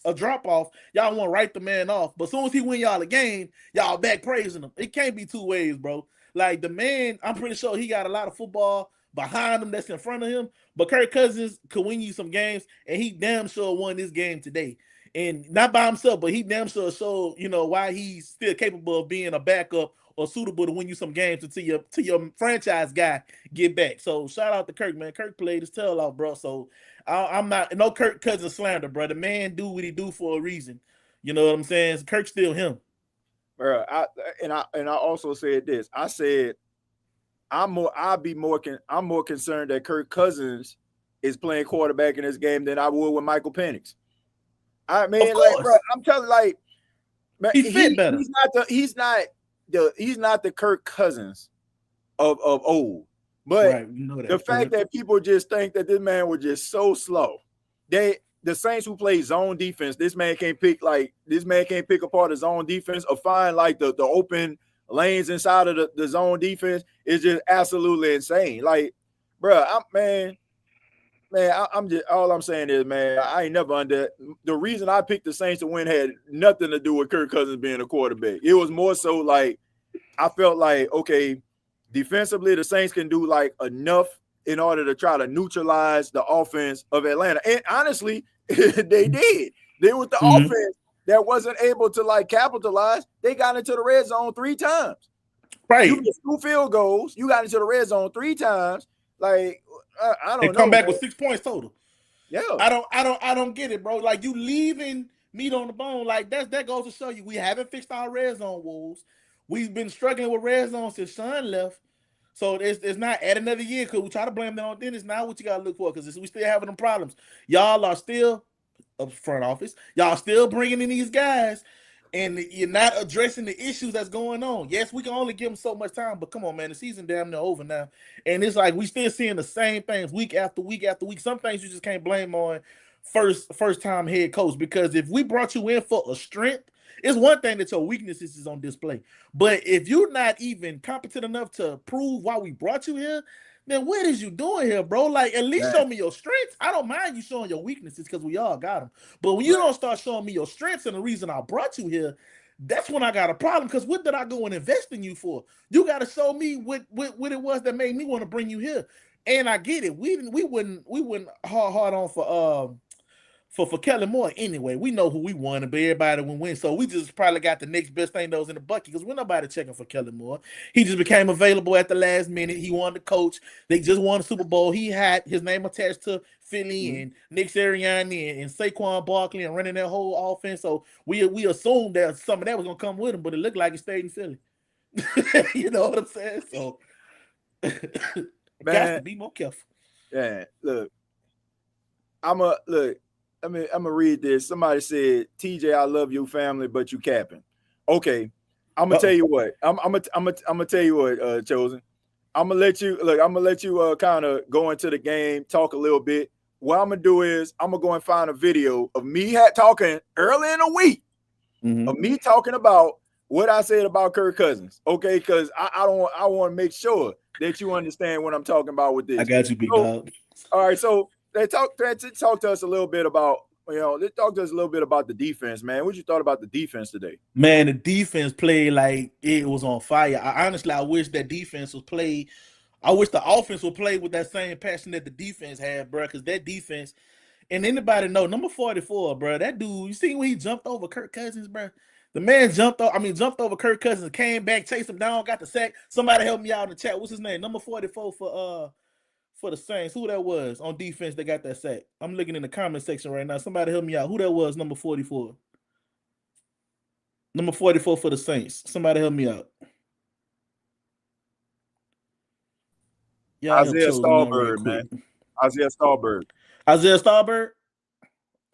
a drop off, y'all want to write the man off. But as soon as he win y'all a game, y'all back praising him. It can't be two ways, bro. Like, the man, I'm pretty sure he got a lot of football behind him that's in front of him. But Kirk Cousins could win you some games, and he damn sure won this game today. And not by himself, but he damn sure showed, why he's still capable of being a backup or suitable to win you some games until your franchise guy get back. So shout out to Kirk, man. Kirk played his tail off, bro. So I'm not no Kirk Cousins slander, bro. The man do what he do for a reason. You know what I'm saying? Kirk's still him.
Bro, I also said this. I said I'm more concerned that Kirk Cousins is playing quarterback in this game than I would with Michael Penix. I mean, like, bro, I'm telling, like, man,
he fit better.
He's not the Kirk Cousins of old. But the fact that people just think that this man was just so slow. The Saints who play zone defense, this man can't pick apart his own defense or find like the open lanes inside of the zone defense is just absolutely insane. Like, bro, I'm just, all I'm saying is, man, I ain't never the reason I picked the Saints to win had nothing to do with Kirk Cousins being a quarterback. It was more so like, I felt like, okay, defensively, the Saints can do like enough in order to try to neutralize the offense of Atlanta. And honestly, they did. They with the offense that wasn't able to like capitalize. They got into the red zone 3 times.
Right.
You get 2 field goals. You got into the red zone 3 times. Like, I don't know.
Come back with 6 points total.
Yeah.
I don't get it, bro. Like, you leaving meat on the bone. Like, that goes to show you we haven't fixed our red zone woes. We've been struggling with red zone since Sean left. So it's not add another year because we try to blame that on Dennis. Now what you got to look for, because we still having them problems. Y'all are still up front office. Y'all still bringing in these guys, and you're not addressing the issues that's going on. Yes, we can only give them so much time, but come on, man, the season damn near over now. And it's like we still seeing the same things week after week after week. Some things you just can't blame on first time head coach, because if we brought you in for a strength, it's one thing that your weaknesses is on display. But if you're not even competent enough to prove why we brought you here, then what is you doing here, bro? Like, at least show me your strengths. I don't mind you showing your weaknesses because we all got them. But when you don't start showing me your strengths and the reason I brought you here, that's when I got a problem, because what did I go and invest in you for? You got to show me what it was that made me want to bring you here. And I get it. We wouldn't hard on for Kellen Moore anyway. We know who we wanted, but everybody would win. So we just probably got the next best thing that was in the bucket, because we're nobody checking for Kellen Moore. He just became available at the last minute. He wanted to coach. They just won the Super Bowl. He had his name attached to Philly and Nick Sirianni and Saquon Barkley and running that whole offense. So we assumed that some of that was going to come with him, but it looked like he stayed in Philly. You know what I'm saying? So got to be more careful.
Yeah, look, I'm gonna read this. Somebody said, TJ, I love your family, but you capping. Okay, I'm gonna tell you what. I'm gonna tell you what, Chosen. I'm gonna let you kind of go into the game, talk a little bit. What I'm gonna do is I'm gonna go and find a video of me talking early in the week of me talking about what I said about Kirk Cousins. Okay, because I want to make sure that you understand what I'm talking about with this.
I got you, big dog.
All right, so they talk to us a little bit about let's talk to us a little bit about the defense, man. What you thought about the defense today?
Man, the defense played like it was on fire. I wish that defense was played. I wish the offense would play with that same passion that the defense had, bro. Because that defense, and anybody know, number 44, bro. That dude, you see when he jumped over Kirk Cousins, bro. The man jumped over Kirk Cousins, came back, chased him down, got the sack. Somebody help me out in the chat. What's his name? Number 44 for the Saints. Who that was on defense that got that sack? I'm looking in the comment section right now. Somebody help me out. Who that was? Number 44. Number 44 for the Saints. Somebody help me out.
Isaiah Stallbird, man. Isaiah Stallbird.
Isaiah Stallbird?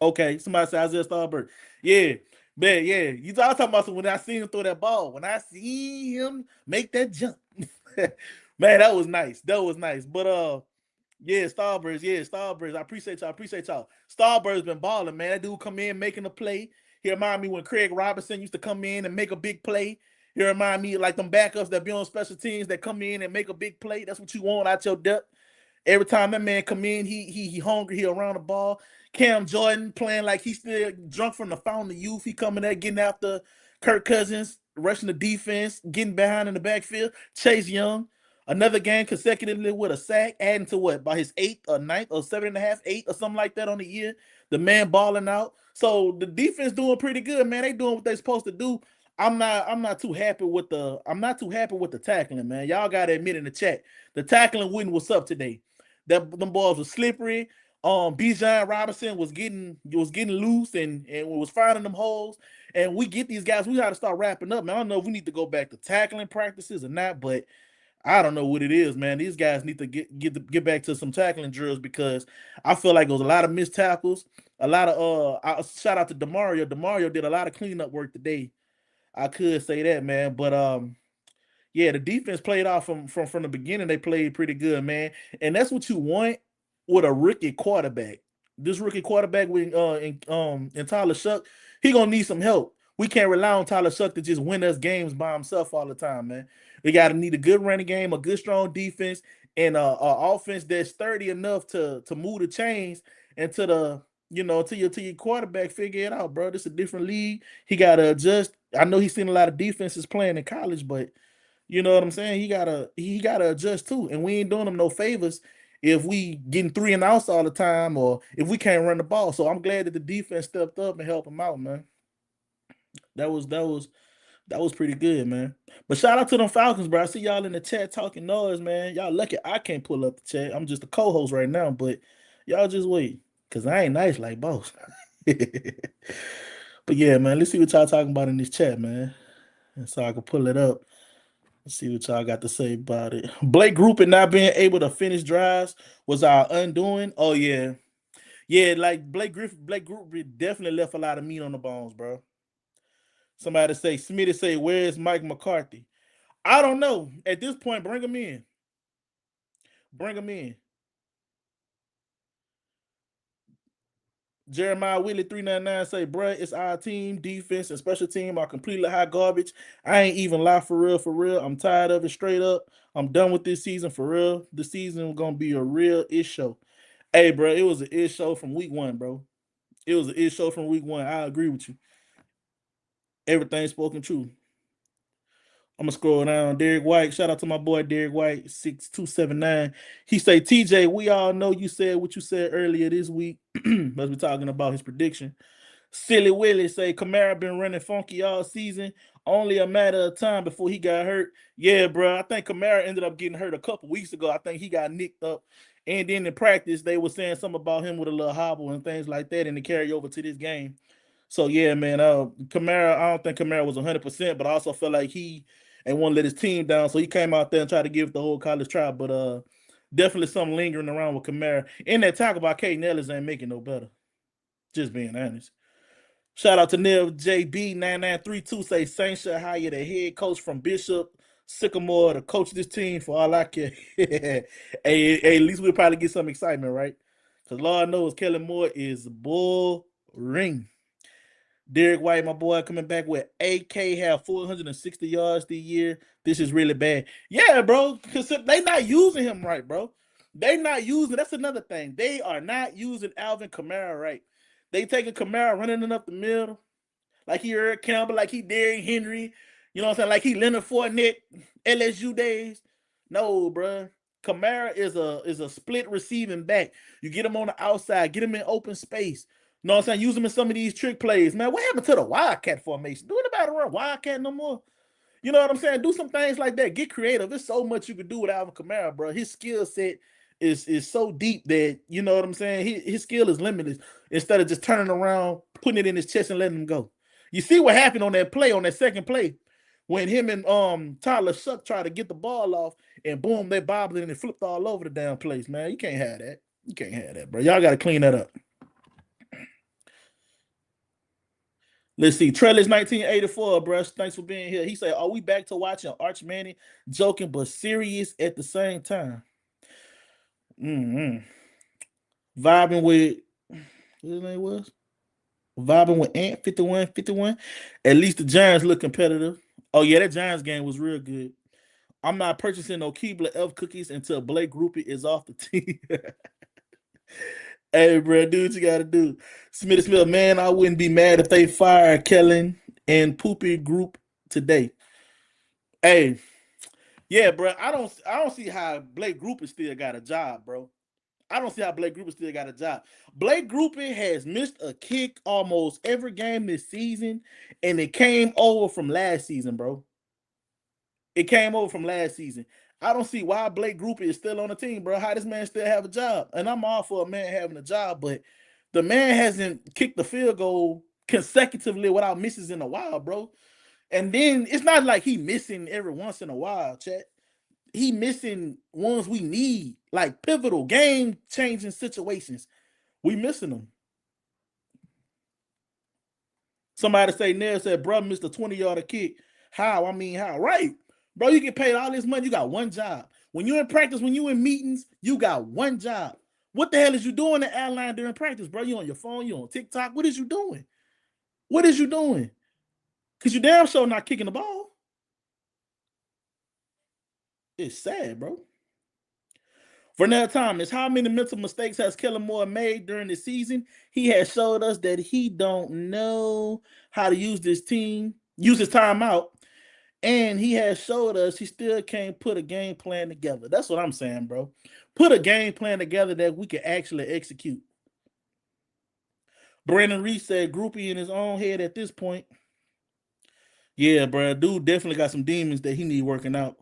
Okay, somebody say Isaiah Stallbird. Yeah, man, yeah. You talking about when I see him throw that ball, when I see him make that jump. Man, that was nice. That was nice. But yeah, Stallbirds. I appreciate y'all. Stallbird's been balling, man. That dude come in making a play. He remind me when Craig Robinson used to come in and make a big play. He remind me like them backups that be on special teams that come in and make a big play. That's what you want out your depth. Every time that man come in, he hungry, he around the ball. Cam Jordan playing like he's still drunk from the fountain of youth. He coming there getting after Kirk Cousins, rushing the defense, getting behind in the backfield. Chase Young, another game consecutively with a sack, adding to what, by his 8th or 9th or 7.5, 8 or something like that on the year. The man balling out. So the defense doing pretty good, man. They doing what they supposed to do. I'm not too happy with the tackling, man. Y'all gotta admit in the chat, the tackling wasn't what's up today. Them balls were slippery. Bijan Robinson was getting loose and was finding them holes. And we get these guys, we got to start wrapping up, man. I don't know if we need to go back to tackling practices or not, but I don't know what it is, man. These guys need to get back to some tackling drills because I feel like there was a lot of missed tackles. A lot of shout out to Demario. Demario did a lot of cleanup work today. I could say that, man. But yeah, the defense played off from the beginning. They played pretty good, man. And that's what you want with a rookie quarterback. This rookie quarterback with in Tyler Shuck, he gonna need some help. We can't rely on Tyler Shuck to just win us games by himself all the time, man. We gotta need a good running game, a good strong defense, and a offense that's sturdy enough to move the chains and to your quarterback figure it out, bro. This is a different league. He gotta adjust. I know he's seen a lot of defenses playing in college, but you know what I'm saying? He gotta adjust too. And we ain't doing him no favors if we getting 3 and outs all the time or if we can't run the ball. So I'm glad that the defense stepped up and helped him out, man. That was pretty good, man. But shout out to them Falcons, bro. I see y'all in the chat talking noise, man. Y'all lucky I can't pull up the chat. I'm just a co-host right now, but y'all just wait. Cause I ain't nice like boss. But yeah, man, let's see what y'all talking about in this chat, man. And so I can pull it up. Let's see what y'all got to say about it. Blake Group and not being able to finish drives was our undoing. Oh yeah. Yeah, like Blake Group definitely left a lot of meat on the bones, bro. Somebody say, Smitty say, where's Mike McCarthy? I don't know. At this point, bring him in. Bring him in. Jeremiah Willie 399 say, bruh, it's our team, defense, and special team are completely hot garbage. I ain't even lie for real. I'm tired of it straight up. I'm done with this season for real. This season is going to be a real ish show. Hey, bro, it was an ish show from week 1, bro. It was an ish show from week 1. I agree with you. Everything spoken true. I'm going to scroll down. Derek White. Shout out to my boy Derek White, 6279. He say, TJ, we all know you said what you said earlier this week. Must be talking about his prediction. Silly Willie say, Kamara been running funky all season. Only a matter of time before he got hurt. Yeah, bro. I think Kamara ended up getting hurt a couple weeks ago. I think he got nicked up. And then in practice, they were saying something about him with a little hobble and things like that, and to carry over to this game. So, yeah, man, Kamara, I don't think Kamara was 100%, but I also felt like he ain't want to let his team down, so he came out there and tried to give it the whole college try, but definitely something lingering around with Kamara. And that talk about Kate Nellis ain't making no better. Just being honest. Shout out to Nev JB9932 say Saints should hire the head coach from Bishop Sycamore to coach this team for all I care. Hey, at least we'll probably get some excitement, right? Because Lord knows Kellen Moore is boring. Derek White, my boy, coming back with AK have 460 yards this year. This is really bad. Yeah, bro, because they not using him right, bro. That's another thing. They are not using Alvin Kamara right. They taking Kamara running up the middle, like he Eric Campbell, like he Derrick Henry, you know what I'm saying? Like he Leonard Fournette, LSU days. No, bro. Kamara is a split receiving back. You get him on the outside, get him in open space. You know what I'm saying? Use him in some of these trick plays. Man, what happened to the Wildcat formation? Do anybody run Wildcat no more? You know what I'm saying? Do some things like that. Get creative. There's so much you could do with Alvin Kamara, bro. His skill set is so deep that, you know what I'm saying? His skill is limitless instead of just turning around, putting it in his chest and letting him go. You see what happened on that play, on that second play, when him and Tyler Shuck tried to get the ball off and boom, they bobbled it and it flipped all over the damn place, man. You can't have that. You can't have that, bro. Y'all got to clean that up. Let's see. Trellis 1984, bro. Thanks for being here. He said, are we back to watching Arch Manning joking but serious at the same time? Vibing with, what his name was? Vibing with Ant 51. At least the Giants look competitive. Oh, yeah, that Giants game was real good. I'm not purchasing no Keebler elf cookies until Blake Groupie is off the team. Hey, bro, do what you got to do. Smith, man, I wouldn't be mad if they fired Kellen and Poopy Group today. Hey, yeah, bro, I don't see how Blake Groupie still got a job, bro. I don't see how Blake Groupie still got a job. Blake Groupie has missed a kick almost every game this season, and it came over from last season, bro. It came over from last season. I don't see why Blake Groupie is still on the team, bro. How this man still have a job? And I'm all for a man having a job, but the man hasn't kicked the field goal consecutively without misses in a while, bro. And then it's not like he missing every once in a while, chat. He missing ones we need, like pivotal game-changing situations. We missing them. Somebody say, Nair said, bro, missed a 20-yard kick. How? I mean, how? Right. Bro, you get paid all this money. You got one job. When you're in practice, when you're in meetings, you got one job. What the hell is you doing at airline during practice, bro? You on your phone? You on TikTok? What is you doing? What is you doing? Because you damn sure not kicking the ball. It's sad, bro. Vernell Thomas, how many mental mistakes has Kellen Moore made during the season? He has showed us that he don't know how to use his timeout. And he has showed us he still can't put a game plan together. That's what I'm saying, bro. Put a game plan together that we can actually execute. Brandon Reese said Groupie in his own head at this point. Yeah, bro. Dude definitely got some demons that he need working out.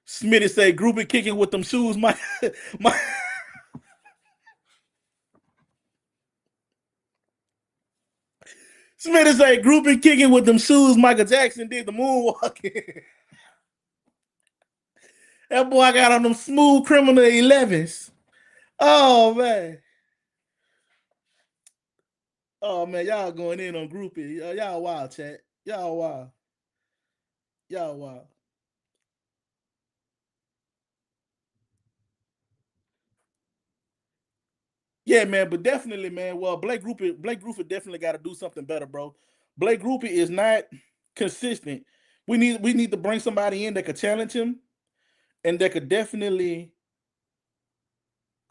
Smitty said Groupie kicking with them shoes. My Smitty said Groupie kicking with them shoes. Michael Jackson did the moonwalking. That boy got on them smooth criminal 11s. Oh, man. Oh, man, y'all going in on Groupie. Y'all wild, chat. Y'all wild. Y'all wild. Yeah, man, but definitely, man. Well, Blake Groupie definitely got to do something better, bro. Blake Groupie is not consistent. We need to bring somebody in that could challenge him and that could definitely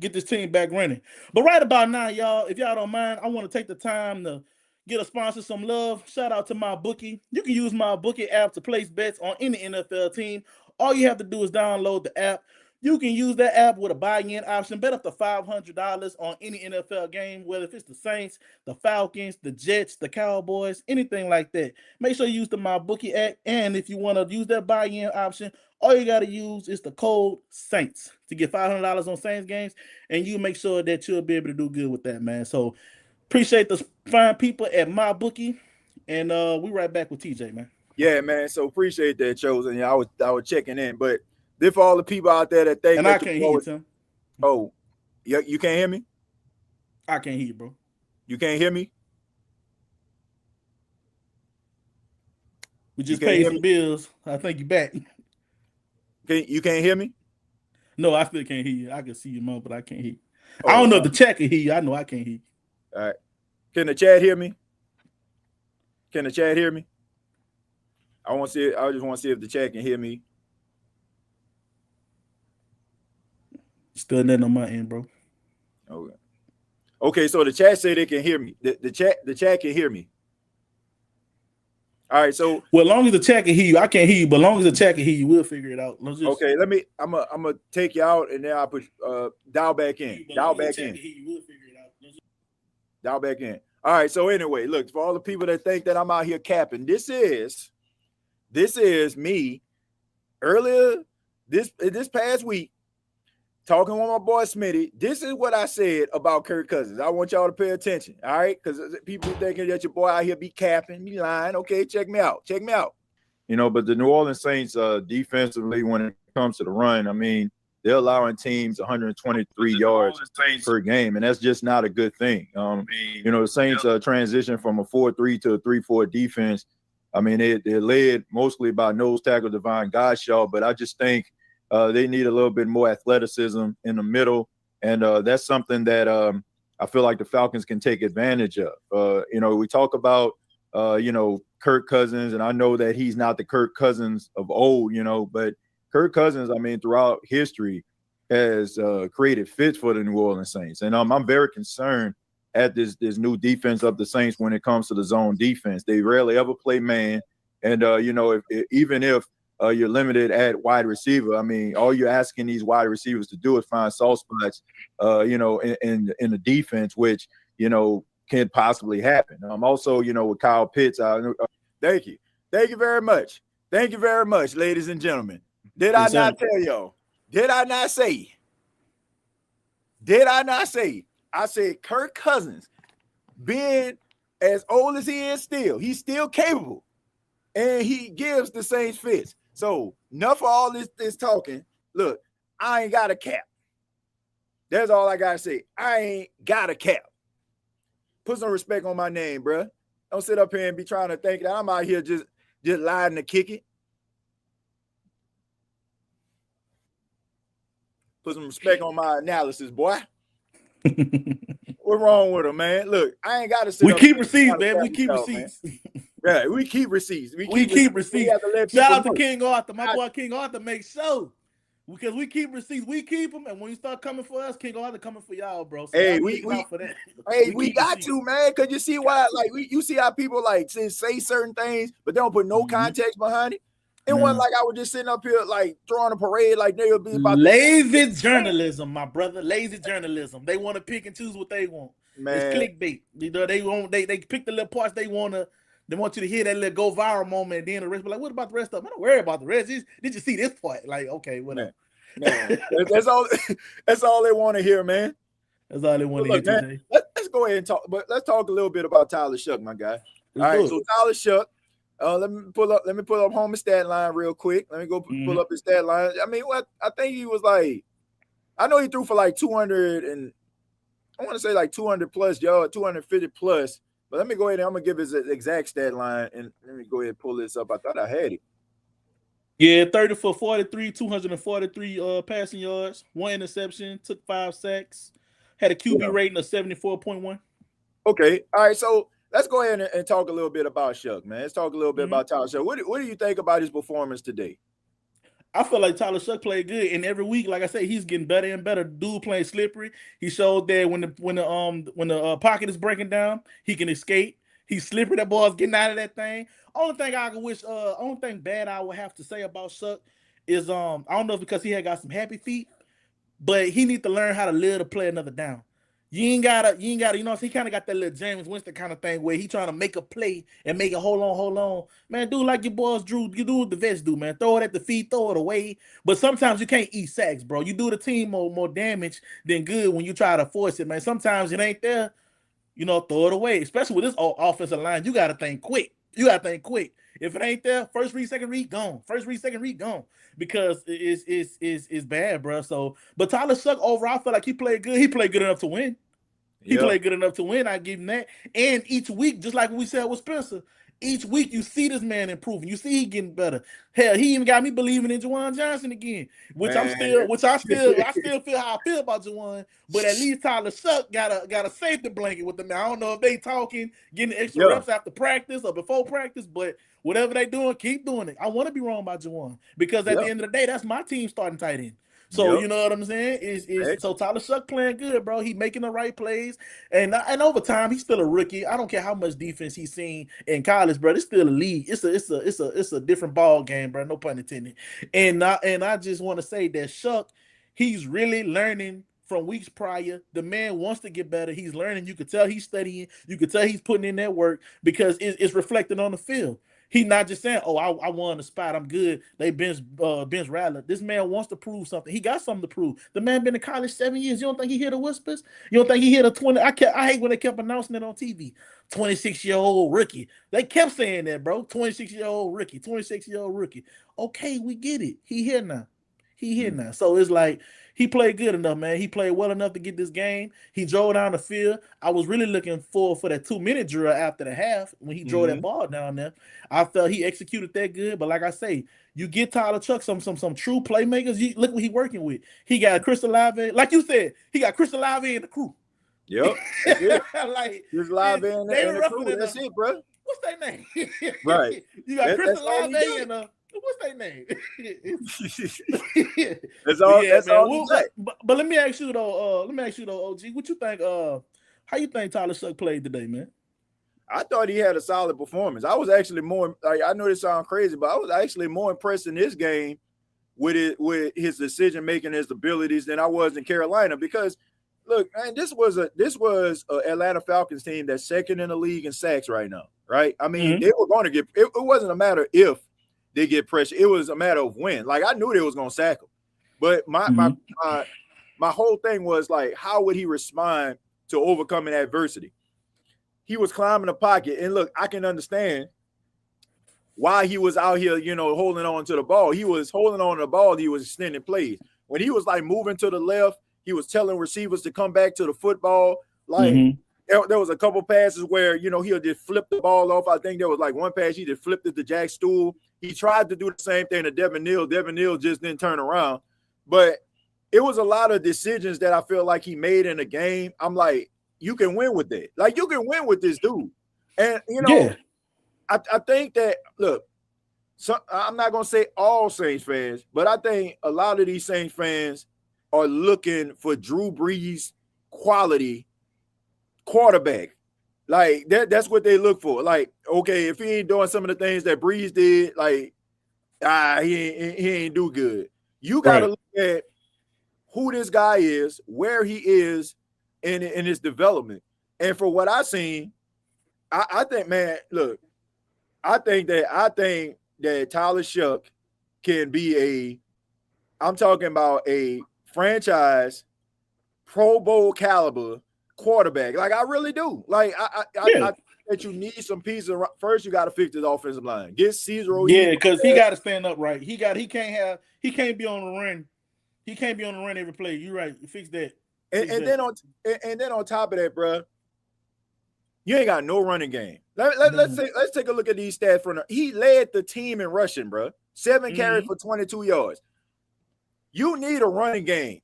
get this team back running. But right about now, y'all, if y'all don't mind, I want to take the time to get a sponsor some love. Shout out to my bookie. You can use my bookie app to place bets on any NFL team. All you have to do is download the app. You can use that app with a buy-in option. Bet up to $500 on any NFL game, whether if it's the Saints, the Falcons, the Jets, the Cowboys, anything like that. Make sure you use the MyBookie app. And if you want to use that buy-in option, all you got to use is the code SAINTS to get $500 on Saints games. And you make sure that you'll be able to do good with that, man. So appreciate the fine people at MyBookie. And we right back with TJ, man.
Yeah, man. So appreciate that, Chosen. Yeah, I was checking in, but there for all the people out there that think
and
that
I can't hear you, Tim.
Oh, you can't hear me?
I can't hear you, bro.
You can't hear me?
We just paid some bills. I think you back.
You can't hear me?
No, I still can't hear you. I can see you, Mo, but I can't hear you. I don't know if the chat can hear you. I know I can't hear you.
All right. Can the chat hear me? Can the chat hear me? I just want to see if the chat can hear me.
Still nothing on my end, bro.
Okay. Okay, so the chat say they can hear me. The chat can hear me. All right, so
Well, as long as the chat can hear you, I can't hear you, but as long as the chat can hear you, we'll figure it out. Let's just
okay, I'm gonna take you out and then I'll put dial back in. Dial back in. Dial back in. All right, so anyway, look, for all the people that think that I'm out here capping, this is me earlier this past week talking with my boy Smitty. This is what I said about Kirk Cousins. I want y'all to pay attention, all right? Because people thinking that your boy out here be capping, be lying. Okay, check me out. Check me out. You know, but the New Orleans Saints defensively, when it comes to the run, I mean, they're allowing teams 123 yards per game, and that's just not a good thing. You know, the Saints transition from a 4-3 to a 3-4 defense. I mean, they're led mostly by nose tackle Devon Godshaw, but I just think they need a little bit more athleticism in the middle, and that's something that I feel like the Falcons can take advantage of. You know, we talk about, you know, Kirk Cousins, and I know that he's not the Kirk Cousins of old, you know, but Kirk Cousins, I mean, throughout history has created fits for the New Orleans Saints. And I'm very concerned at this new defense of the Saints when it comes to the zone defense. They rarely ever play man. And, you know, even if you're limited at wide receiver, I mean, all you're asking these wide receivers to do is find soft spots, you know, in the defense, which, you know, can possibly happen. Also, you know, with Kyle Pitts, thank you. Thank you very much. Thank you very much, ladies and gentlemen. Did I not tell y'all? Did I not say? Did I not say? I said Kirk Cousins, being as old as he is still, he's still capable. And he gives the Saints fits. So enough of all this talking. Look, I ain't got a cap. That's all I gotta say. I ain't got a cap. Put some respect on my name, bro. Don't sit up here and be trying to think that I'm out here just lying to kick it. Put some respect on my analysis, boy. What's wrong with him, man? Look, I ain't got to sit.
We keep receipts, man. We keep receipts.
Yeah, we keep receipts.
We keep receipts. Shout out to King Arthur. My boy King Arthur makes sure. Because we keep receipts. We keep them. And when you start coming for us, King Arthur coming for y'all, bro. So
hey,
we for that.
Hey, we got receipts. To, man. Because you see why, like, you see how people, like, say certain things, but they don't put no context behind it. It wasn't like I was just sitting up here, like, throwing a parade like they would be about
lazy journalism, my brother. Lazy journalism. They want to pick and choose what they want. Man. It's clickbait. You know, they pick the little parts they want to. They want you to hear that little go viral moment, and then the rest be like, what about the rest of them? I don't worry about the rest. Did you see this part? Like, okay, whatever.
Man. That's all they want to hear, man.
That's all they want to hear today.
Let's go ahead and talk, but let's talk a little bit about Tyler Shough, my guy. All right, so Tyler Shough. Let me pull up home his stat line real quick. Let me go pull up his stat line. I mean, I think he was like, I know he threw for like 200 and I want to say like 200 plus yards, 250 plus. But let me go ahead and I'm gonna give his exact stat line and let me go ahead and pull this up. I thought I had it.
Yeah, 30 for 43, 243 passing yards, 1 interception, took 5 sacks, had a QB rating of 74.1.
Okay, all right, so let's go ahead and talk a little bit about Shough, man. Let's talk a little bit about Tyler Shough. What do you think about his performance today?
I feel like Tyler Shough played good, and every week, like I say, he's getting better and better. Dude playing slippery. He showed that when the pocket is breaking down, he can escape. He's slippery. That ball's getting out of that thing. Only thing bad I would have to say about Shough is I don't know if because he had got some happy feet, but he needs to learn how to live to play another down. You ain't gotta, you know, he kind of got that little James Winston kind of thing where he trying to make a play and make it hold on. Man, do like your boys Drew, you do what the vets do, man. Throw it at the feet, throw it away. But sometimes you can't eat sacks, bro. You do the team more damage than good when you try to force it, man. Sometimes it ain't there, you know, throw it away. Especially with this offensive line, you gotta think quick. If it ain't there, first read, second read, gone. Because it's bad, bro. So, but Tyler Shough overall, I feel like he played good. He played good enough to win. Played good enough to win. I give him that. And each week, just like we said with Spencer, each week you see this man improving. You see he getting better. Hell, he even got me believing in Juwan Johnson again, I still feel how I feel about Juwan. But at least Tyler Shough got a safety blanket with him. I don't know if they talking, getting extra reps after practice or before practice, but whatever they doing, keep doing it. I want to be wrong about Juwan because at the end of the day, that's my team starting tight end. So
Yep.
you know what I'm saying? Is so
Excellent.
Tyler Shuck playing good, bro. He making the right plays, and over time he's still a rookie. I don't care how much defense he's seen in college, bro. It's still a league. It's a different ball game, bro. No pun intended. And I just want to say that Shuck, he's really learning from weeks prior. The man wants to get better. He's learning. You could tell he's studying. You could tell he's putting in that work because it's reflected on the field. He's not just saying, "Oh, I won the spot. I'm good." They bench Rattler. This man wants to prove something. He got something to prove. The man been in college 7 years. You don't think he hear the whispers? You don't think he hear the 20? I hate when they kept announcing it on TV. 26-year-old rookie. They kept saying that, bro. 26-year-old rookie. 26-year-old rookie. Okay, we get it. He here now. He here now. So it's like he played good enough, man. He played well enough to get this game. He drove down the field. I was really looking forward for that 2-minute drill after the half when he drove that ball down there. I felt he executed that good. But like I say, you get Tyler Chuck some true playmakers. Look what he working with. He got Chris Olave. Like you said, he got Chris Olave in the crew.
Yep.
Like
Chris Olave and the crew. That's it, bro.
What's their name?
Right.
You got Chris
that's all he
Olave
got.
and what's their name?
That's all.
Yeah,
that's
man.
all.
Well,
he got.
but let me ask you though. OG, what you think? How you think Tyler Shuck played today, man?
I thought he had a solid performance. I was actually more like, I know this sounds crazy, but I was actually more impressed in this game with his decision making, his abilities than I was in Carolina. Because look, man, this was a Atlanta Falcons team that's second in the league in sacks right now, right? I mean, they were going to get it wasn't a matter if they get pressure, it was a matter of when. Like, I knew they was going to sack him, but my whole thing was like, how would he respond to overcoming adversity? He was climbing the pocket, and look, I can understand why he was out here, holding on to the ball. He was holding on to the ball. He was extending plays. When he was like moving to the left, he was telling receivers to come back to the football. Like there was a couple passes where, he'll just flip the ball off. I think there was like one pass he just flipped it to Jack Stool. He tried to do the same thing to Devin Neal. Devin Neal just didn't turn around. But it was a lot of decisions that I feel like he made in the game. I'm like, you can win with that. Like, you can win with this dude. And, I think that, look, I'm not going to say all Saints fans, but I think a lot of these Saints fans are looking for Drew Brees quality quarterback. Like, that's what they look for. Like, okay, if he ain't doing some of the things that Brees did, like, he ain't do good. You got to look at who this guy is, where he is in his development. And for what I've seen, I think, man, look, I think that Tyler Shuck can be I'm talking about a franchise Pro Bowl caliber quarterback. Like, I really do. Like, I think that you need some pieces. First, you got to fix this offensive line. Get Caesar.
Yeah, because he got to stand up right. He can't be on the run. He can't be on the run every play. You're right. Fix that.
And then on top of that, bro, you ain't got no running game. Let's take a look at these stats. He led the team in rushing, bro. 7 carries for 22 yards. You need a running game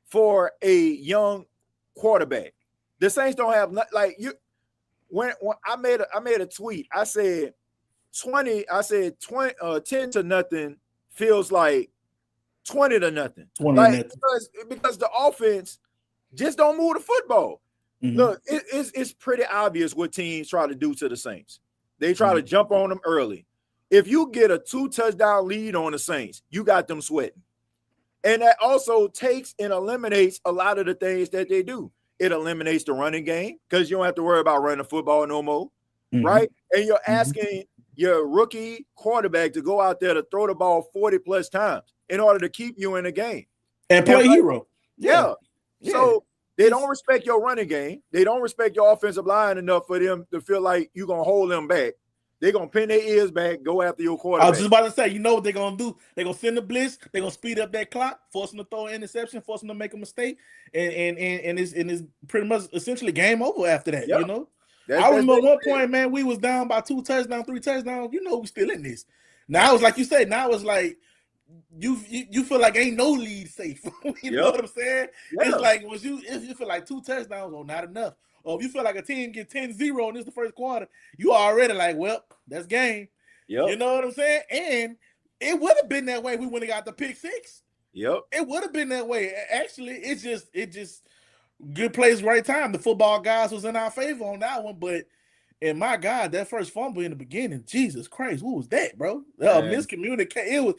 for a young quarterback. The Saints don't have when I made a tweet. I said 10 to nothing feels like 20 to nothing. Because the offense just don't move the football. Look, it's pretty obvious what teams try to do to the Saints. They try to jump on them early. If you get a 2-touchdown lead on the Saints, you got them sweating. And that also takes and eliminates a lot of the things that they do. It eliminates the running game because you don't have to worry about running the football no more, right? And you're asking your rookie quarterback to go out there to throw the ball 40-plus times in order to keep you in the game.
And play hero.
Yeah. So they don't respect your running game. They don't respect your offensive line enough for them to feel like you're going to hold them back. They're going to pin their ears back, go after your quarterback.
I was just about to say, you know what they're going to do? They're going to send the blitz. They're going to speed up that clock, force them to throw an interception, force them to make a mistake. And it's pretty much essentially game over after that, you know? I remember one point, man, we was down by 2 touchdowns, 3 touchdowns. You know, we still in this. Now it's like you said, now it's like, you feel like ain't no lead safe. You know what I'm saying? It's like if you feel like 2 touchdowns, not enough. Or if you feel like a team get 10-0 and this the first quarter, you already like, well, that's game. You know what I'm saying? And it would have been that way if we wouldn't have got the pick 6.
Yep.
It would have been that way. Actually, it just good place, right time. The football guys was in our favor on that one, but and my God, that first fumble in the beginning, Jesus Christ, what was that, bro? Miscommunication. It was.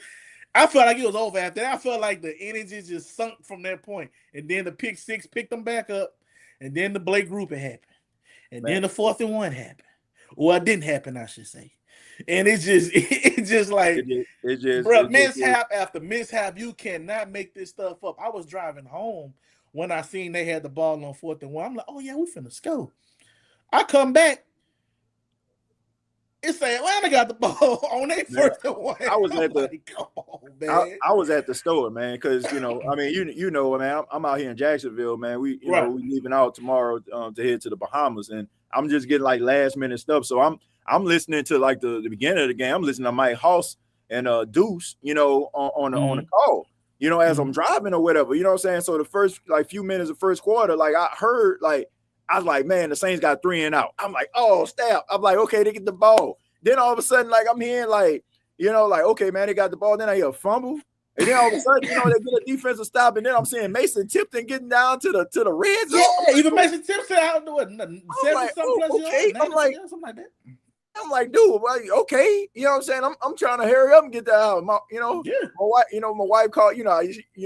I felt like it was over after that. I felt like the energy just sunk from that point, and then the pick six picked them back up, and then the Blake grouping happened, and then the 4th and 1 happened. Well, it didn't happen, I should say. And it's just like, bro, mishap after mishap. You cannot make this stuff up. I was driving home when I seen they had the ball on 4th and 1. I'm like, oh yeah, we finna score. I come back. It's saying Atlanta got the ball on their 1st and 1.
I was at
I
was at the store, man, because I mean, you know, man, I'm out here in Jacksonville, man. We know we leaving out tomorrow to head to the Bahamas, and I'm just getting like last minute stuff. So I'm listening to like the beginning of the game. I'm listening to Mike House and Deuce, you know, on the call, you know, as I'm driving or whatever, you know what I'm saying? So the first like few minutes of first quarter, like I heard, like I was like, man, the Saints got 3 and out. I'm like, oh, snap. I'm like, okay, they get the ball. Then all of a sudden, like I'm hearing like, you know, like, okay, man, they got the ball. Then I hear a fumble. And then all of a sudden, you know, they get a defensive stop. And then I'm seeing Mason Tipton getting down to the red zone.
Yeah, even Mason Tipton out doing 7
like,
something plus
okay.
yards,
I'm like,
something like that.
I'm like, dude, well, okay, you know what I'm saying? I'm trying to hurry up and get that out. My wife called. You know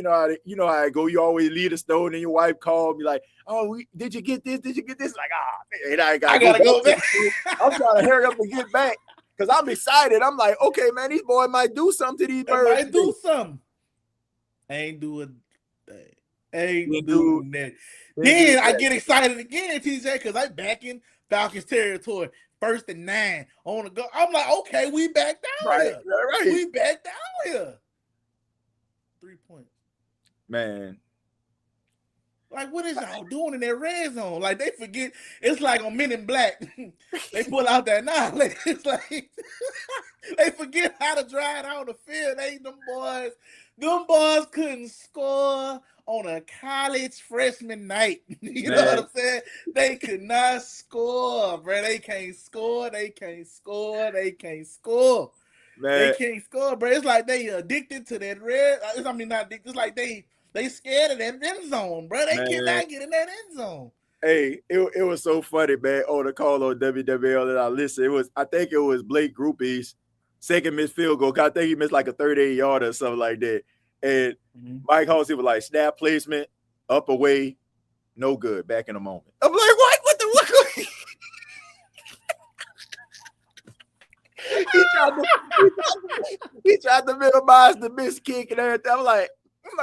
how I go. You always leave the store, and then your wife called me like, "Oh, did you get this? Did you get this?" Like, man, I gotta go back. I'm trying to hurry up and get back because I'm excited. I'm like, okay, man, these boys might do something to these birds.
Might do something. Ain't doing that. Ain't doing that. Then I get excited again, TJ, because I'm back in Falcons territory. 1st and 9 on the go. I'm like, okay, we back down here.
Right.
We back down here. 3 points.
Man.
Like, what is y'all doing in that red zone? Like, they forget. It's like on Men in Black. They pull out that knife. Like, it's like they forget how to drive out the field. Them boys couldn't score on a college freshman night. You know what I'm saying? They could not score, bro. They can't score. They can't score. They can't score. Man. They can't score, bro. It's like they addicted to that red. I mean, not addicted. It's like they scared of that end zone, bro. They cannot get in that end zone.
Hey, it was so funny, man. On the call on WWL that I listened, I think it was Blake Groupie's second missed field goal. I think he missed like a 38-yard or something like that. And Mike House, he was like, snap placement, up away, no good, back in a moment. I'm like, what? What the he tried to minimize the missed kick and everything. I'm like,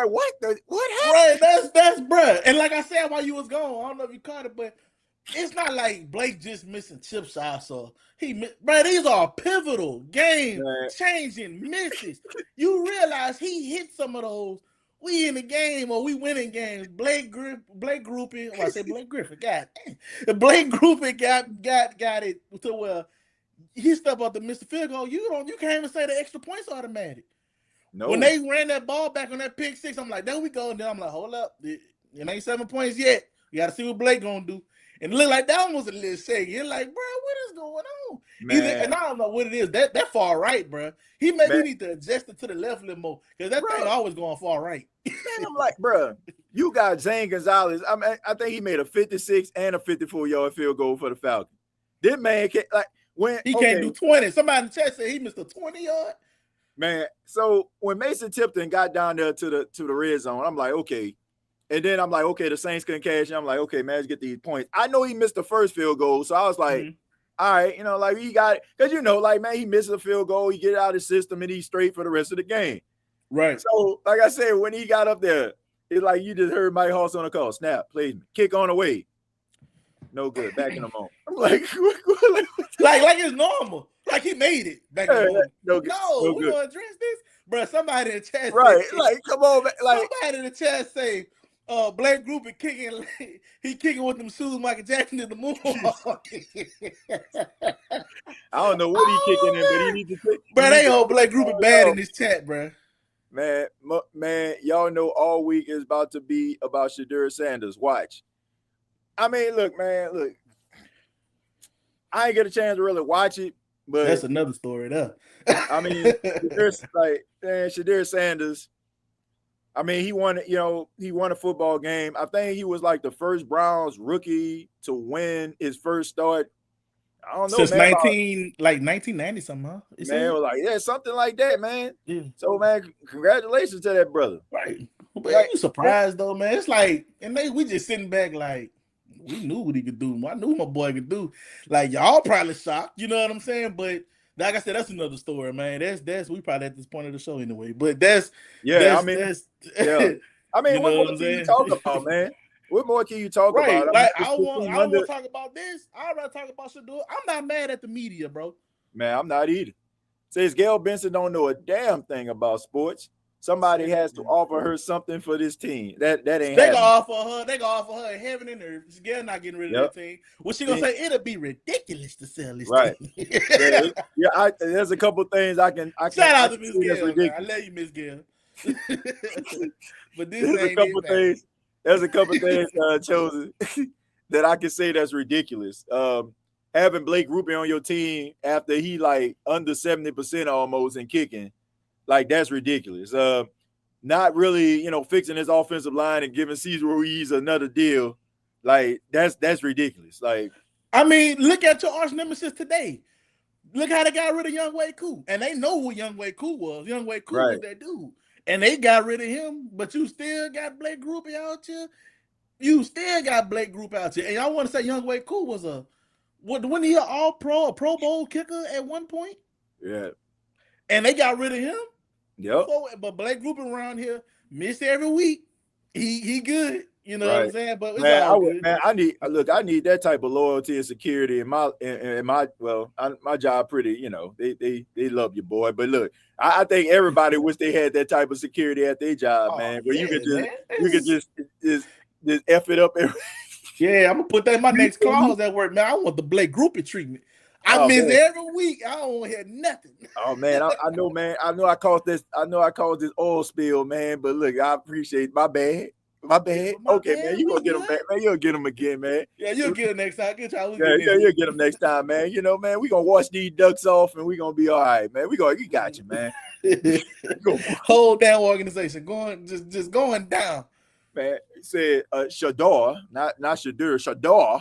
what happened?
Right, that's bruh. And like I said while you was gone, I don't know if you caught it, but it's not like Blake just missing chip shots or bro, these are pivotal game changing misses. You realize he hit some of those. We in the game or we winning games. Blake Griffin. Well, I say Blake Griffin. God dang. Blake Griffin got it to where he stepped up to miss the field goal. You can't even say the extra points automatic. No. When they ran that ball back on that pick six, I'm like, there we go. And then I'm like, hold up. It ain't 7 points yet. You got to see what Blake gonna do. And it looked like that one was a little shaky. You're like, bro, what is going on? And I don't know what it is. That far right, bro. He maybe need to adjust it to the left a little more because that thing always going far right.
Man, I'm like, bro, you got Zane Gonzalez. I think he made a 56 and a 54-yard field goal for the Falcons. This man can't
can't do 20. Somebody in the chat said he missed a 20-yard.
Man, so when Mason Tipton got down there to the red zone, I'm like, okay. And then I'm like, okay, the Saints couldn't cash in. I'm like, okay, man, let's get these points. I know he missed the first field goal, so I was like, all right, like he got it. Because, like, man, he misses a field goal, he get it out of his system, and he's straight for the rest of the game.
Right.
So, like I said, when he got up there, it's like you just heard Mike Hoss on the call. Snap, placement, kick on the way. No good, back in the moment. I'm like,
like it's normal. Like he made it back in the moment.
No,
we gonna address this. Bro, somebody in the chat
say, like, come on, man. Like,
somebody in the chat say, Blake Group is kicking, he kicking with them shoes Michael Jackson in the moonwalk.
I don't know what he kicking in, but he need to kick.
Bro, they all Blake Group is bad in this chat, bro.
Man, y'all know all week is about to be about Shedeur Sanders. Watch. I mean, look, man, I ain't get a chance to really watch it, but
that's another story, though.
I mean, Shedeur Sanders. I mean, he won a football game. I think he was like the first Browns rookie to win his first start. I don't know,
Since
man.
1990 something, huh? It
Man,
said?
was like, yeah, something like that, man.
Yeah.
So, man, congratulations to that brother.
Right. But
Like,
you surprised though, man. It's like, and we just sitting back like, we knew what he could do. I knew my boy could do. Like, y'all probably shocked, you know what I'm saying? But like I said, that's another story, man. That's we probably at this point of the show anyway. But
yeah,
that's,
I mean,
that's,
yeah. I mean,
you
what
know
more
what I'm
can you
saying?
talk about, man? What more can you talk
Right.
about?
Like,
I
I
mean,
don't want to talk about this. I'd rather talk about Shador. I'm not mad at the media, bro.
Man, I'm not either. Says Gail Benson don't know a damn thing about sports. Somebody has to offer her something for this team. That ain't
They
happening.
can offer her heaven and earth. Gail not getting rid of
Yep.
that team. What she gonna say? It'll be ridiculous to sell this
Right.
team.
Yeah, there's a couple things I can
Shout out to Miss
see that's
Gail. Man. I
ridiculous.
love you, Miss Gail. But this
There's a
ain't
couple
it, man.
things. There's a couple things chosen that I can say that's ridiculous. Having Blake Rupen on your team after he like under 70% almost and kicking, like that's ridiculous. Not really, fixing his offensive line and giving Cesar Ruiz another deal, like that's ridiculous. Like,
I mean, look at your arch nemesis today. Look how they got rid of Young Wei Koo, and they know who Young Wei Koo was. Young Wei Koo was that dude, and they got rid of him. But you still got Blake Grupe out here. And y'all want to say Young Wei Koo was wasn't he an All-Pro, a Pro Bowl kicker at one point?
Yeah.
And they got rid of him.
Yep.
But Blake Grupe around here missed every week. He good. You know what I'm saying? But it's
man,
all good.
I need that type of loyalty and security in my job. Pretty, they love you, boy. But look, I think everybody wish they had that type of security at their job, man. Where you could just F it up.
Yeah, I'm gonna put that in my next clause at work, man. I want the Blake Grupe treatment. I miss every week. I don't want to hear nothing.
Oh man, I know, man. I know I caused this oil spill, man. But look, I appreciate my bad. Okay, man, you gonna get them back, man. You'll get them again, man.
Yeah, you'll get them next time.
You'll get them next time, man. Man, we gonna wash these ducks off, and we gonna be all right, man. You got you, man.
Whole damn organization going just going down.
Man, he said Shador, not Shadur. Shador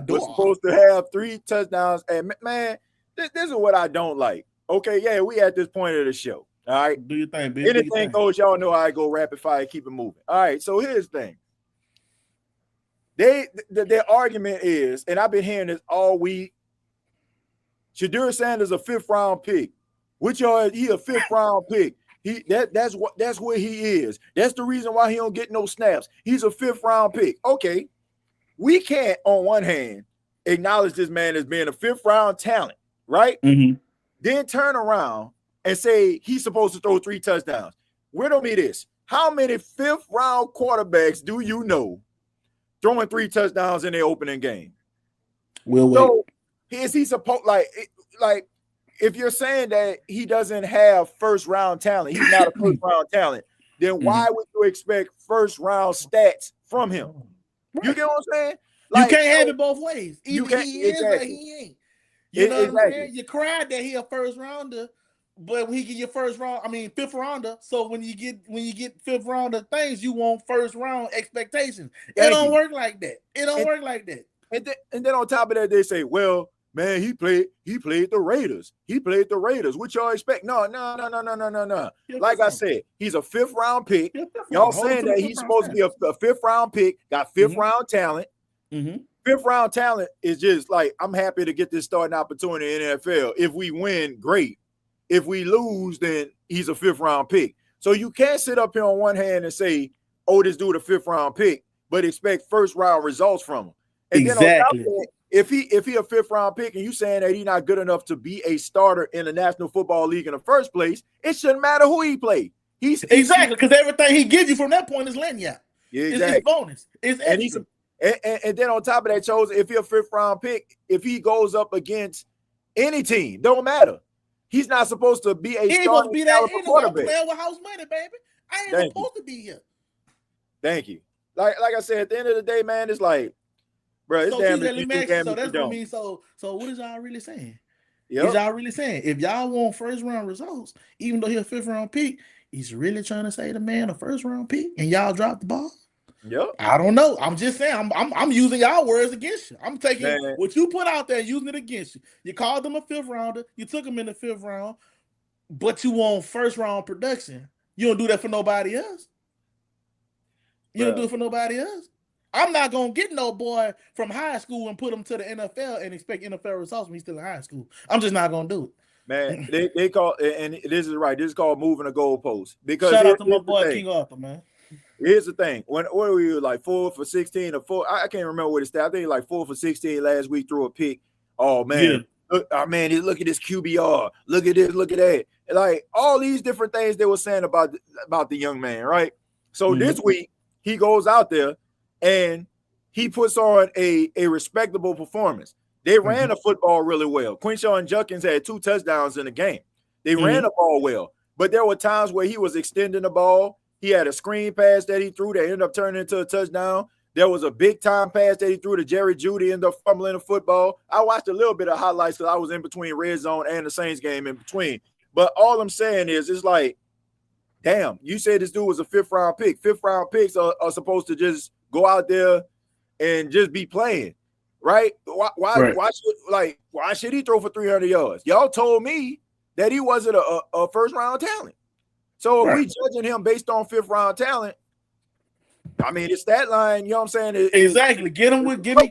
was supposed to have 3 touchdowns. And man, this is what I don't like. Okay, yeah, we at this point of the show. All right.
Do your thing, baby.
Anything goes, y'all know how I go rapid fire, keep it moving. All right, so here's the thing. Their argument is, and I've been hearing this all week, Shadur Sanders a 5th round pick. He a 5th round pick. That's what he is. That's the reason why he don't get no snaps. He's a 5th round pick. Okay. We can't, on one hand, acknowledge this man as being a 5th round talent, right?
Mm-hmm.
Then turn around and say he's supposed to throw 3 touchdowns. Riddle me this. How many 5th round quarterbacks do you know throwing 3 touchdowns in their opening game? So is he supposed like if you're saying that he doesn't have 1st round talent, he's not a 1st round talent, then why would you expect 1st round stats from him? Right. You get what I'm saying?
Like, you can't have it both ways. Either he is or he ain't. You know what I'm saying? You cried that he a 1st rounder, but when he get your 5th rounder. So when you get 5th rounder things, you want 1st round expectations. It don't work like that.
And then on top of that, they say, well, man, he played the Raiders. What y'all expect? No. Like I said, he's a 5th round pick. Y'all saying that he's supposed to be a 5th round pick, got 5th round talent. 5th round talent is just like, I'm happy to get this starting opportunity in the NFL. If we win, great. If we lose, then he's a 5th round pick. So you can't sit up here on one hand and say, oh, this dude a 5th round pick, but expect 1st round results from him. And then on top of that, if he a 5th round pick and you saying that he's not good enough to be a starter in the National Football League in the first place, it shouldn't matter who he played. He's
exactly, because everything he gives you from that point is lanyard.
Yeah, exactly.
It's bonus. It's extra.
And then on top of that, chose if you're a 5th round pick, if he goes up against any team, don't matter. He's not supposed to be a starting quarterback.
Playing with house money, baby. I ain't supposed to be here.
Thank you. Like I said, at the end of the day, man, it's like, bro, it's
so that's what I mean. So what is y'all really saying? Is y'all really saying if y'all want 1st round results, even though he's a 5th round pick, he's really trying to say the man a first round pick and y'all dropped the ball?
Yep.
I don't know. I'm just saying. I'm using y'all words against you. I'm taking
Man.
what you put out there and using it against you. You called them a 5th rounder. You took him in the 5th round, but you want first round production. You don't do that for nobody else. You don't do it for nobody else. I'm not gonna get no boy from high school and put him to the NFL and expect NFL results when he's still in high school. I'm just not gonna do it.
Man, they call, and this is right. This is called moving the goalpost. Because
shout out to my boy King Arthur, man.
Here's the thing. What were you like 4 for 16 or 4? I can't remember what it stat. I think like 4 for 16 last week, threw a pick. Oh man, look at this QBR. Look at this, look at that. Like all these different things they were saying about the young man, right? So this week he goes out there and he puts on a respectable performance. They ran the football really well. Quinshaw and Junkins had 2 touchdowns in the game. They ran the ball well, but there were times where he was extending the ball. He had a screen pass that he threw that ended up turning into a touchdown. There was a big time pass that he threw to Jerry Jeudy, ended up fumbling the football. I watched a little bit of highlights because I was in between Red Zone and the Saints game in between. But all I'm saying is, it's like, damn, you said this dude was a 5th round pick. 5th round picks are supposed to just go out there and just be playing, right? Why should he throw for 300 yards? Y'all told me that he wasn't a first round talent. So if we judging him based on 5th round talent, I mean, it's that line, you know what I'm saying?
Exactly. Get him with judge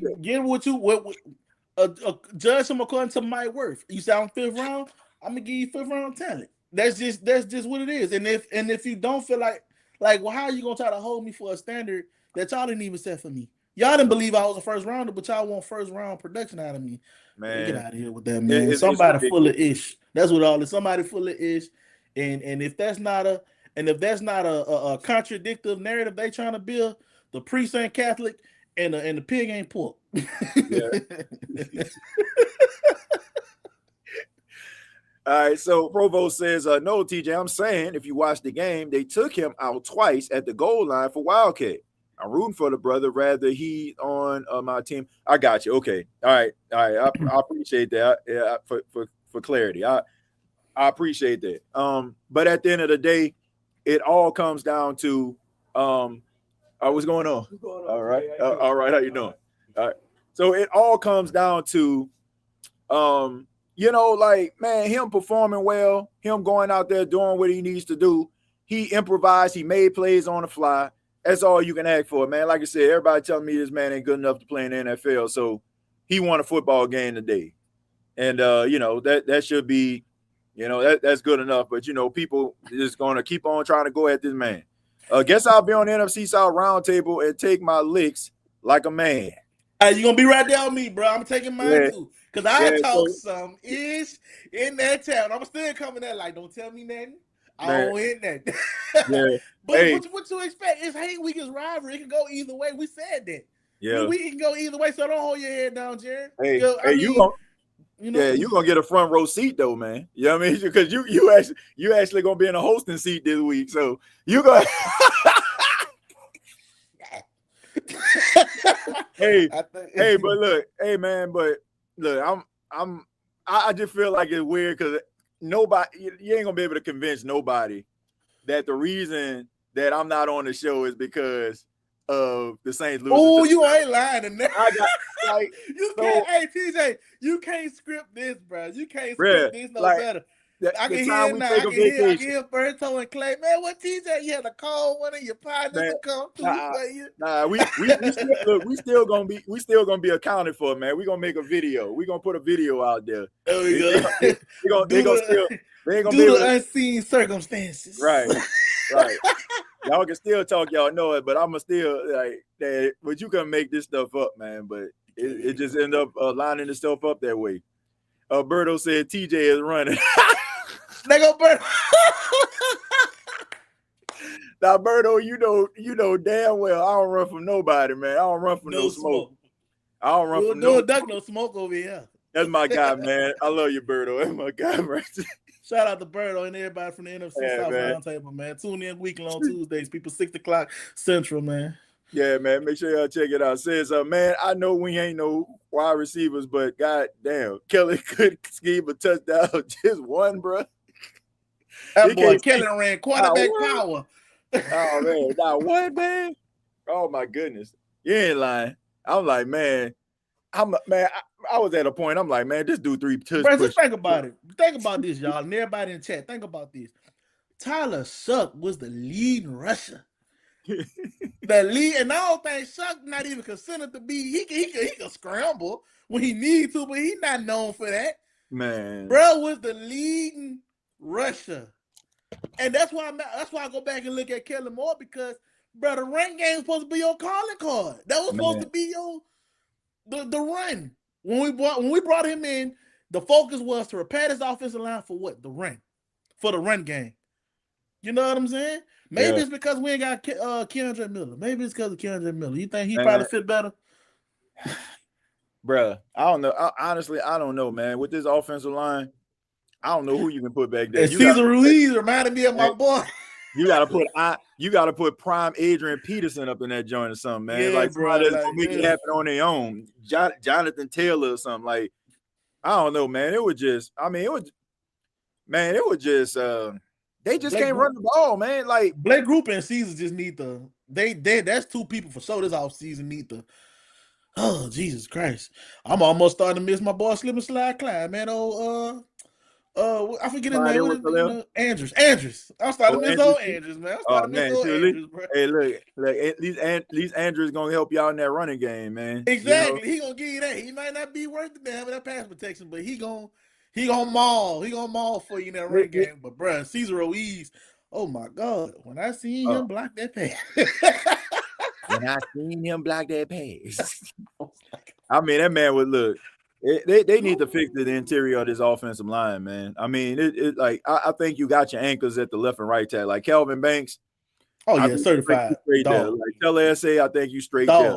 him according to my worth. You sound 5th round, I'm gonna give you 5th round talent. That's just what it is. And if you don't feel like, well, how are you gonna try to hold me for a standard that y'all didn't even set for me? Y'all didn't believe I was a first rounder, but y'all want first round production out of me. Man, get out of here with that, man. Somebody full of ish. That's what all is. Somebody full of ish. And if that's not a contradictive narrative they trying to build, the priest ain't Catholic and the pig ain't pork.
All right, so Provost says, no, TJ, I'm saying if you watch the game, they took him out twice at the goal line for Wildcat. I'm rooting for the brother, rather he on my team. I got you. Okay. All right. I appreciate that. Yeah, for clarity. I appreciate that. But at the end of the day, it all comes down to what's going on? All right. All right. How you doing? All right. So it all comes down to like, man, him performing well, him going out there doing what he needs to do. He improvised, he made plays on the fly. That's all you can ask for, man. Like I said, everybody telling me this man ain't good enough to play in the NFL. So he won a football game today. And that should be, that's good enough. But people just gonna keep on trying to go at this man. Guess I'll be on the NFC South roundtable and take my licks like a man.
Hey, you gonna be right there with me, bro. I'm taking mine too. Cause I talk some ish in that town. I'm still coming there like, don't tell me nothing. I don't hit that. But what you expect? It's hate week, is rivalry. It can go either way. We said that. Yeah, we can go either way. So don't hold your head down, Jared.
You're gonna get a front row seat though, man. You know what I mean? Because you actually gonna be in a hosting seat this week. So you go. I just feel like it's weird because you ain't gonna be able to convince nobody that the reason that I'm not on the show is because of the Saints losing.
Oh, you ain't lying to that. Hey TJ, you can't script this, bro. You can't script this better. I can hear Berto and Clay. Man, what TJ? You had to call one of your partners to come through.
We still gonna be accounted for, man. We gonna make a video. We gonna put a video out there.
There we go.
They ain't gonna
be able to unseen circumstances.
Right. Y'all can still talk, y'all know it, but I'ma still like that. But you can make this stuff up, man. But it just end up lining itself up that way. Berto said TJ is running.
They go Berto.
Now, Berto, you know damn well I don't run from nobody, man. I don't run from no smoke. I don't run from
no smoke over here.
That's my guy, man. I love you, Berto. That's my guy, right?
Shout out to Berto and everybody from the NFC South roundtable, man. Tune in weekly on Tuesdays, people 6 o'clock Central, man.
Yeah, man. Make sure y'all check it out. It says, man, I know we ain't no wide receivers, but god damn, Kelly could scheme a touchdown just one, bro.
That
He
boy
can't
Kelly ran quarterback
what?
power.
Oh man, now what, man? Oh my goodness, you ain't lying. I'm like, man, I was at a point. I'm like, man, this dude 3 tush
Bro,
push.
just think about it. Think about this, y'all, and everybody in chat. Think about this. Tyler Shuck was the leading rusher. The lead, and I don't think Shuck not even considered to be. He can scramble when he needs to, but he's not known for that.
Man,
Bro was the leading rusher, and that's why I go back and look at Kellen Moore because, bro, the run game was supposed to be your calling card. That was supposed to be your the run. When we brought him in, the focus was to repair this offensive line for what? The run, for the run game. You know what I'm saying? Maybe it's because we ain't got Keandre Miller. Maybe it's because of Keandre Miller. You think he probably fit better?
Bruh, I don't know. Honestly, I don't know, man. With this offensive line, I don't know who you can put back there.
And Cesar Ruiz reminded me of my boy.
You gotta put prime Adrian Peterson up in that joint or something, man.
Yeah,
like
bro,
somebody that's
like,
gonna make it happen on their own. Jonathan Taylor or something. Like, I don't know, man. It was just, they just can't run the ball, man. Like
Blake Group and Caesar just need to. They that's two people for sure. This offseason need to. Oh Jesus Christ! I'm almost starting to miss my boy Slip and Slide Clyde, man. I forget his name. What is Andrews. Andrews. I'm starting to miss old Andrews, man. I'm starting to miss old Andrews, bro.
Hey, look, at least Andrews gonna help y'all in that running game, man.
Exactly. He gonna give you that. He might not be worth the damn of that pass protection, but he gonna maul. He gonna maul for you in that running game. But bro, Cesar Ruiz, oh my God, when I seen him block that pass.
When I seen him block that pass. I mean, that man would look. They need to fix the interior of this offensive line, man. I mean, I think you got your anchors at the left and right tackle, like Calvin Banks.
Oh yeah, certified.
Straight there. Like LSA, I think you straight there.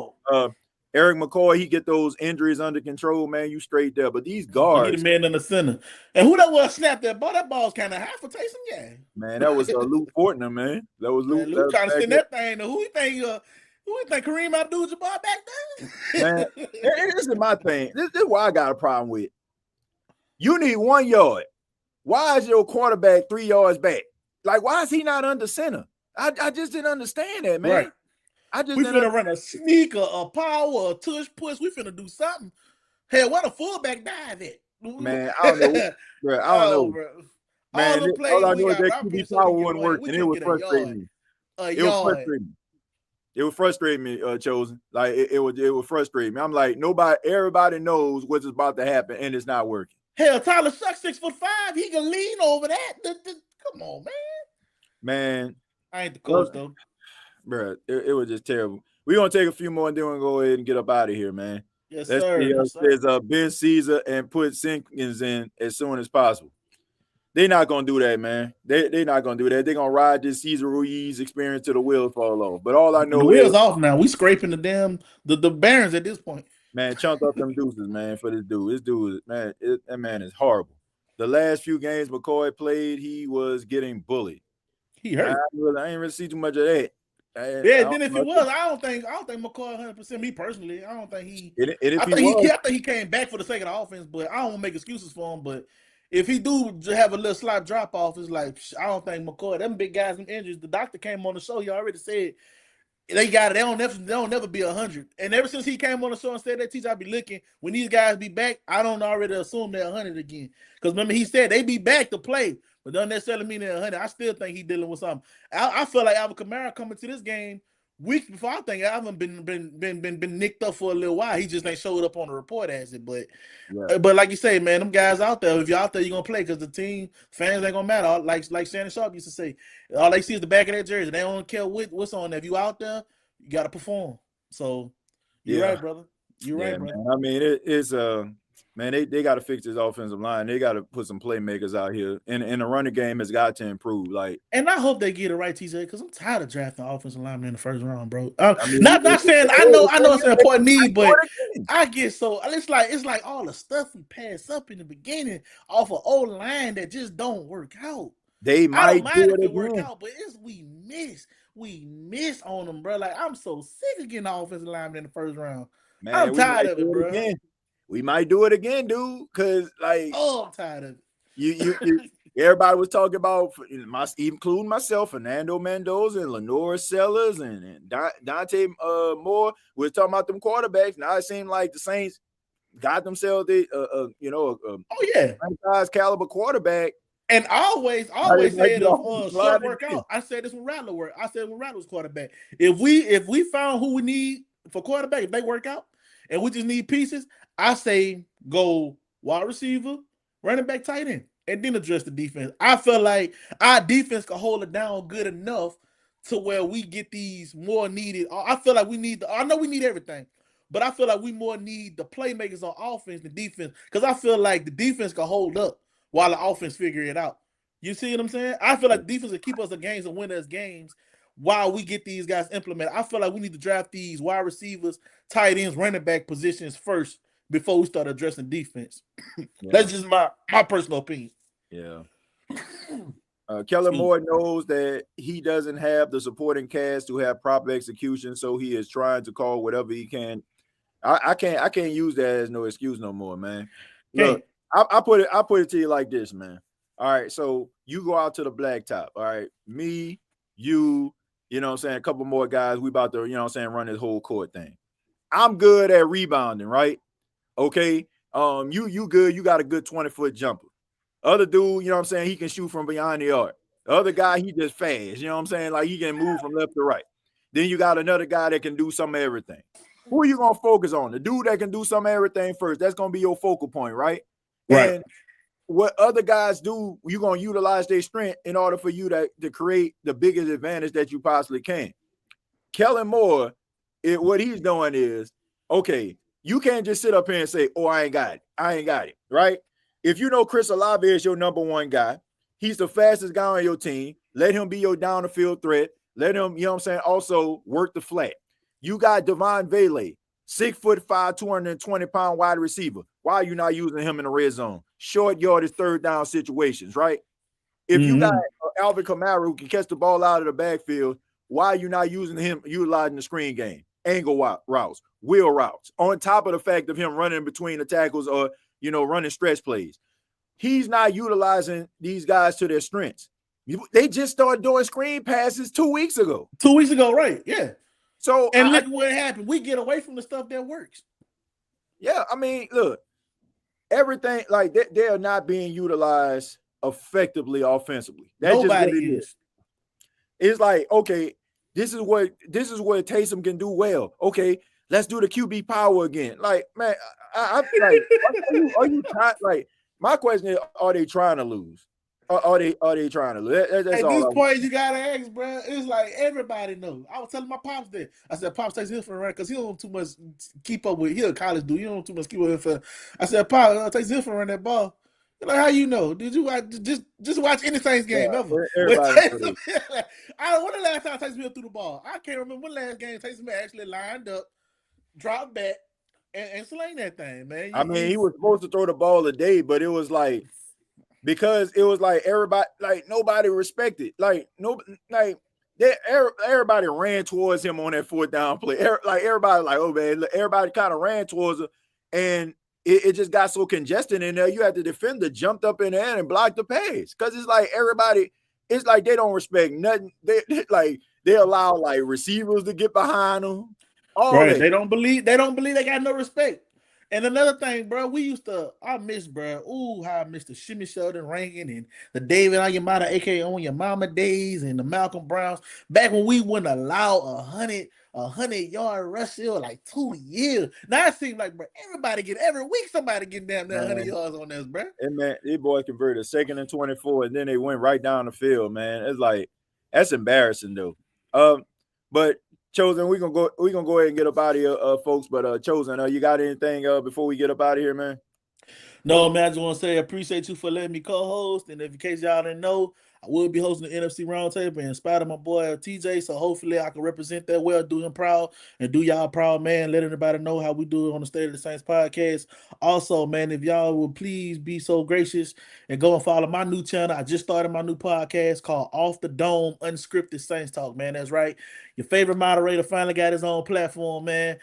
Eric McCoy, he get those injuries under control, man. You straight there. But these guards,
he the man in the center. And who that was snapped that ball? That ball's kind of high for Taysom. Yeah,
man, that was Luke Fortner, man. That was Luke.
Luke trying to send that thing. Who you think Kareem Abdul-Jabbar back there?
Man, this is my thing. This is what I got a problem with. You need 1 yard. Why is your quarterback 3 yards back? Like, why is he not under center? I just didn't understand that, man.
Right. We finna run a sneaker, a power, a tush push. We finna do something. Hell, what a fullback dive at?
Man, I don't know. Bro, I don't know.
Bro.
Man, all I know is that QB power wasn't working, and it was frustrating me. It was frustrating. It would frustrate me, Chosen. Like it would frustrate me. I'm like, everybody knows what's about to happen, and it's not working.
Hell, Tyler Shuck 6'5". He can lean over that. Come on, man.
Man,
I ain't the coach though.
Bro, it was just terrible. We're gonna take a few more and then we're gonna go ahead and get up out of here, man.
Yes, sir.
There's Ben Caesar and put Simpkins in as soon as possible. They're not gonna do that, man. They're not gonna do that. They're gonna ride this Cesar Ruiz experience till the wheels fall off. But all I know
the wheels off now. We scraping the Barons at this point.
Man, chunk up them deuces, man, for this dude. This dude, man, that man is horrible. The last few games McCoy played, he was getting bullied.
He hurt.
I ain't really see too much of that.
Then if it was, I don't think McCoy 100%. Me personally, I don't think he. I think he came back for the sake of the offense, but I don't want to make excuses for him. But if he do have a little slight drop off, it's like I don't think McCoy. Them big guys and injuries. The doctor came on the show. He already said they got it. They don't never be 100. And ever since he came on the show and said that, teacher, I be looking when these guys be back. I don't already assume they're 100 again. Because remember he said they be back to play. But doesn't necessarily mean they're 100. I still think he's dealing with something. I feel like Alvin Kamara coming to this game weeks before. I think Alvin been nicked up for a little while. He just ain't showed up on the report as it. But like you say, man, them guys out there, if you're out there, you're gonna play because the team fans ain't gonna matter. Like Shannon Sharp used to say, all they see is the back of that jersey. They don't care what's on there. If you out there, you gotta perform. So you're right, brother. You're right, brother.
Man. I mean, it's man, they got to fix this offensive line. They got to put some playmakers out here, and the running game has got to improve. Like,
and I hope they get it right, TJ, because I'm tired of drafting offensive linemen in the first round, bro. Not saying I know it's an important need, but I get so it's like all the stuff we pass up in the beginning off of old line that just don't work out.
They might do it
work out, but we miss on them, bro. Like I'm so sick of getting the offensive linemen in the first round. Man, I'm tired of it, bro.
We might do it again, dude. Cause like,
I'm tired of it.
Everybody was talking about, including myself, Fernando Mendoza and Lenore Sellers and Dante Moore. We was talking about them quarterbacks. Now it seemed like the Saints got themselves
Oh yeah,
franchise caliber quarterback.
and I always said short workout. I said this when Rattler worked. I said when Rattler was quarterback. If we found who we need for quarterback, if they work out, and we just need pieces, I say go wide receiver, running back, tight end, and then address the defense. I feel like our defense can hold it down good enough to where we get these more needed. I feel like we need. I know we need everything, but I feel like we more need the playmakers on offense than defense, because I feel like the defense can hold up while the offense figure it out. You see what I'm saying? I feel like defense will keep us in games and win us games while we get these guys implemented. I feel like we need to draft these wide receivers, tight ends, running back positions first before we start addressing defense. Yeah. That's just my personal opinion.
Yeah. Kellen Moore knows that he doesn't have the supporting cast to have proper execution, so he is trying to call whatever he can. I can't use that as no excuse no more, man. Look, I put it to you like this, man. All right, so you go out to the blacktop. All right, me, you know what I'm saying, a couple more guys. We about to, you know what I'm saying, run this whole court thing. I'm good at rebounding, right? Okay. You good. You got a good 20-foot jumper. Other dude, you know what I'm saying, he can shoot from beyond the arc. The other guy, he just fast. You know what I'm saying? Like, he can move from left to right. Then you got another guy that can do some of everything. Who are you going to focus on? The dude that can do some of everything first. That's going to be your focal point, right?
Right.
And what other guys do, you're going to utilize their strength in order for you to create the biggest advantage that you possibly can. Kellen Moore, what he's doing is, okay, you can't just sit up here and say, oh, I ain't got it, right? If you know Chris Olave is your number one guy, he's the fastest guy on your team. Let him be your down the field threat. Let him, you know what I'm saying, also work the flat. You got Devon Vele, 6'5", 220-pound wide receiver. Why are you not using him in the red zone? Short yardage, third down situations, right? If you got Alvin Kamara who can catch the ball out of the backfield, why are you not using him, utilizing the screen game, angle routes, wheel routes, on top of the fact of him running between the tackles or, you know, running stretch plays? He's not utilizing these guys to their strengths. They just started doing screen passes 2 weeks ago.
2 weeks ago, right? Yeah.
So
and look what happened. We get away from the stuff that works.
Yeah, I mean, look, everything like they are not being utilized effectively offensively. That's
Nobody
just what it is. It's like, okay, this is what Taysom can do well. Okay, let's do the QB power again. Like, man, I like, are you trying? Like, my question is, are they trying to lose? Are they trying to lose? That's
At
all
this point, you gotta ask, bro. It's like everybody knows. I was telling my pops that. I said, Pops takes Hilfer around because he don't too much keep up with. He a college dude. You don't too much keep up with him. I said, Pops takes Hilfer around that ball. Like, how you know? Did you watch just watch any Saints game ever? I don't know when the last time Taysom Hill threw the ball. I can't remember when the last game Taysom Hill actually lined up, dropped back, and slang that thing, man.
I mean, he was supposed to throw the ball a day, but it was like, because it was like everybody, like nobody respected, like everybody ran towards him on that fourth down play. Like everybody, like, oh man, everybody kind of ran towards him, and it just got so congested in there. You had the defender jumped up in there and blocked the pass, because it's like everybody, it's like they don't respect nothing. They allow like receivers to get behind them.
Right? They don't believe they got no respect. And another thing, bro, I miss, bro. Ooh, how I miss the Shimmy Sheldon ranking and the David Onyemata, aka On Your Mama days, and the Malcolm Browns. Back when we wouldn't allow a 100-yard rush like 2 years. Now it seems like, bro, every week somebody getting down there 100 yards on this, bro.
And man, these boys converted 2nd and 24, and then they went right down the field, man. It's like, that's embarrassing though. But Chosen, we're gonna go ahead and get up out of here, folks. But Chosen, you got anything before we get up out of here, man?
No, man, I just want to say I appreciate you for letting me co-host. And if in case y'all didn't know, I will be hosting the NFC Roundtable in spite of my boy TJ. So hopefully I can represent that well, do him proud, and do y'all proud, man. Let everybody know how we do it on the State of the Saints podcast. Also, man, if y'all would please be so gracious and go and follow my new channel. I just started my new podcast called Off the Dome Unscripted Saints Talk, man. That's right. Your favorite moderator finally got his own platform, man.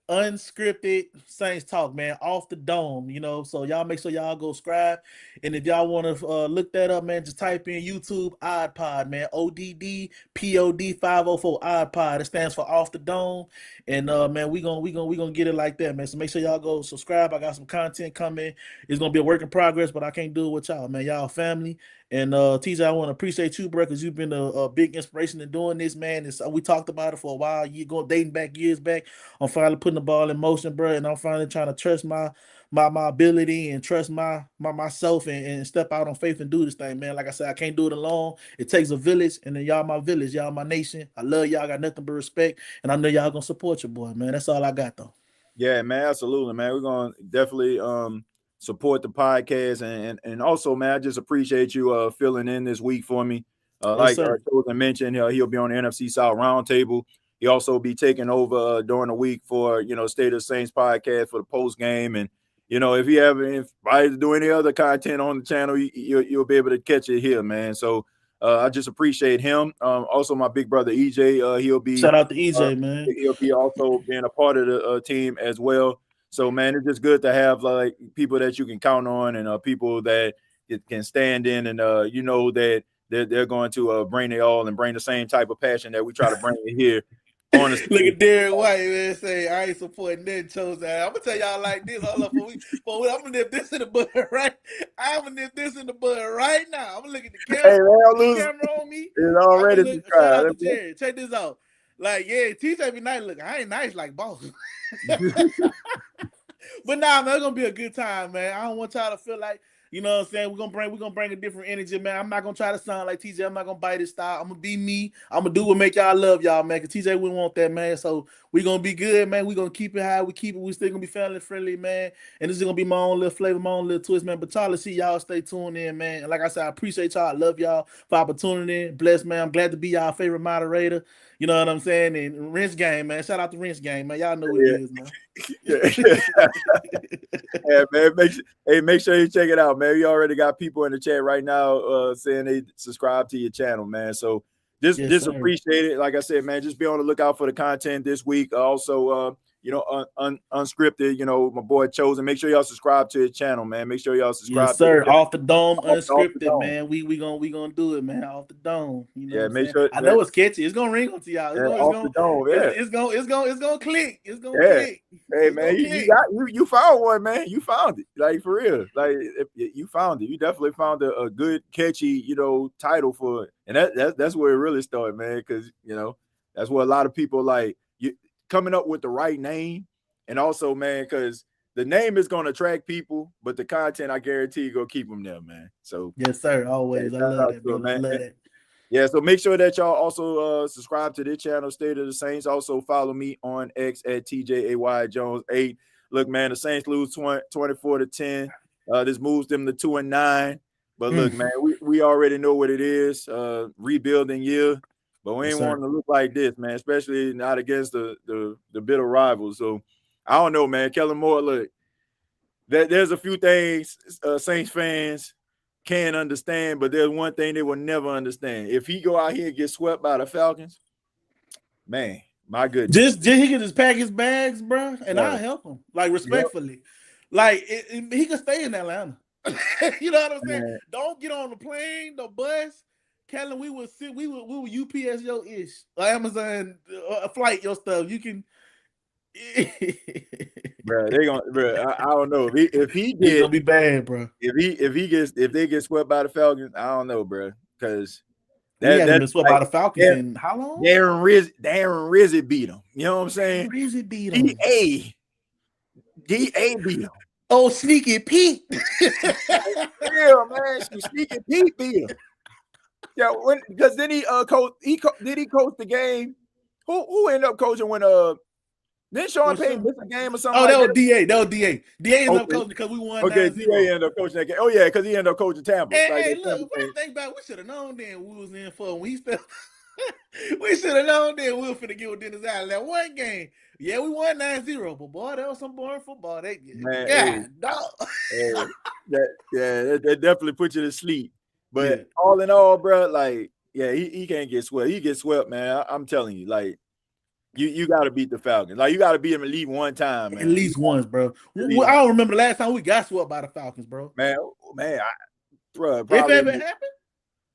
unscripted Saints talk, man, off the dome, you know. So y'all make sure y'all go subscribe, and if y'all want to look that up, man, just type in YouTube Odd Pod, man, ODDPOD 504 Odd Pod. It stands for off the dome, and man, we gonna get it like that, man. So make sure y'all go subscribe. I got some content coming. It's gonna be a work in progress, but I can't do it with y'all, man. Y'all family. And TJ, I want to appreciate you, bro, because you've been a big inspiration in doing this, man. We talked about it for a while. You go dating back years back. I'm finally putting the ball in motion, bro, and I'm finally trying to trust my ability and trust myself and step out on faith and do this thing, man. Like I said, I can't do it alone. It takes a village, and then y'all my village, y'all my nation. I love y'all. Got nothing but respect, and I know y'all gonna support your boy, man. That's all I got, though.
Yeah, man, absolutely, man. We're gonna definitely support the podcast, and also, man, I just appreciate you filling in this week for me. Like Chosen mentioned, he'll be on the NFC South Roundtable. He'll also be taking over during the week for State of the Saints podcast for the post game, and if you have to do any other content on the channel, you'll be able to catch it here, man. So I just appreciate him. Also, my big brother EJ, he'll be
shout out to EJ, man.
He'll be also being a part of the team as well. So, man, it's just good to have like people that you can count on and people that can stand in and that they're going to bring it all and bring the same type of passion that we try to bring here.
Look at Derek White, man, say I ain't supporting that Chosen. I'm gonna tell y'all like this. Hold up, I'm gonna nip this in the bud right. I'm gonna nip this in the bud right now. I'm gonna look at the camera. The camera on me.
It's already
shout out to Jerry. Check this out. Like, yeah, TJ be nice. Look, I ain't nice like boss. But nah, man, it's gonna be a good time, man. I don't want y'all to feel like, you know what I'm saying? We're gonna bring a different energy, man. I'm not gonna try to sound like TJ. I'm not gonna bite his style. I'm gonna be me. I'm gonna do what make y'all love y'all, man. Cause TJ wouldn't want that, man. So we're gonna be good, man. We're gonna keep it high. We still gonna be family friendly, man. And this is gonna be my own little flavor, my own little twist, man. But y'all, let's see y'all stay tuned in, man. And like I said, I appreciate y'all. I love y'all for opportunity. Bless, man. I'm glad to be y'all favorite moderator. You know what I'm saying? And Rinse Game, man. Shout out to Rinse Game, man. Y'all know what it is, man.
Yeah, man. Make sure you check it out, man. You already got people in the chat right now saying they subscribe to your channel, man. So just appreciate it. Like I said, man, just be on the lookout for the content this week. Also, unscripted, my boy Chosen. Make sure y'all subscribe to his channel, man. Make sure y'all subscribe.
Yes, sir. Off the dome, unscripted, man. We gonna do it, man. Off the dome. You know
make sure.
I know it's catchy. It's gonna ring onto y'all. It's gonna click. It's gonna click.
Hey, man, you found one, man. You found it, like for real. Like you found it. You definitely found a good, catchy, title for it, and that's where it really started, man. Because that's where a lot of people like you coming up with the right name, and also, man, because the name is going to attract people, but the content, I guarantee, you gonna keep them there, man. So
yes, sir. Always, I love that, bro. I love that.
Yeah, so make sure that y'all also subscribe to this channel, State of the Saints. Also follow me on X at TJAYJones8. Look, man, the Saints lose 24-10. This moves them to 2-9. But look, man, we already know what it is. Rebuilding year. But we ain't wanting to look like this, man, especially not against the bitter rivals. So I don't know, man. Kellen Moore, look, there's a few things Saints fans can't understand, but there's one thing they will never understand. If he go out here and get swept by the Falcons, man, my goodness.
Just he can just pack his bags, bro, and I'll help him, like, respectfully. Yep. Like, he can stay in Atlanta. You know what I'm saying? Man. Don't get on the plane, the bus. Kellen, we will UPS your ish, or Amazon a flight your stuff. You can.
Bro, I don't know if he
it's gonna be bad, bro.
If they get swept by the Falcons, I don't know, bro, because
that's been swept by the Falcons in how long?
Darren Rizzi beat him. You know what I'm saying?
Rizzi beat him.
DA beat him.
Oh, Sneaky Pete.
Yeah, man, Sneaky Pete beat him. Yeah, because then he coach the game? Who ended up coaching when Then Sean Payton missed a game or something.
Oh, that was DA. That was DA. DA ended up coaching because we won.
Okay, DA ended up coaching that game. Oh yeah, because he ended up coaching Tampa.
Hey, look, first thing about, we should have known then we was in for when he still. We should have known then we were finna get with Dennis Allen that one game. Yeah, we won 9-0, but boy, that was some boring football. That
definitely put you to sleep. But all in all, bro, like, yeah, he can't get swept. He gets swept, man. I'm telling you, like, You got to beat the Falcons. Like, you got to beat them at least one time, man.
At least once, bro.
least
I don't remember the last time we got swept by the Falcons, bro.
Man, bro,
If
probably.
ever happened.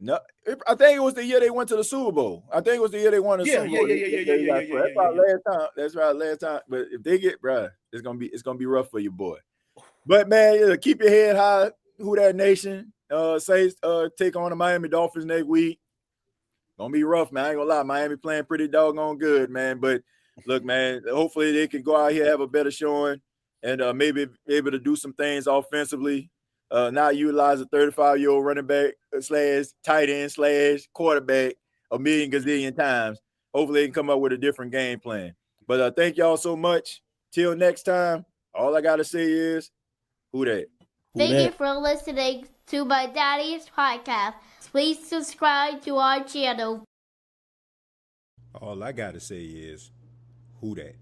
No, I think it was the year they went to the Super Bowl. I think it was the year they won the
Yeah,
Super Bowl.
yeah.
That's right, last time. That's right, last time. But if they get, bro, it's gonna be rough for you, boy. But man, keep your head high. Who that nation? Take on the Miami Dolphins next week. Gonna be rough, man. I ain't gonna lie. Miami playing pretty doggone good, man. But look, man, hopefully they can go out here, have a better showing, and maybe be able to do some things offensively. Not utilize a 35-year-old running back / tight end / quarterback a million gazillion times. Hopefully they can come up with a different game plan. But thank y'all so much. Till next time, all I gotta say is, who that?
Thank you for listening to my daddy's podcast. Please subscribe to our channel.
All I gotta say is, who that?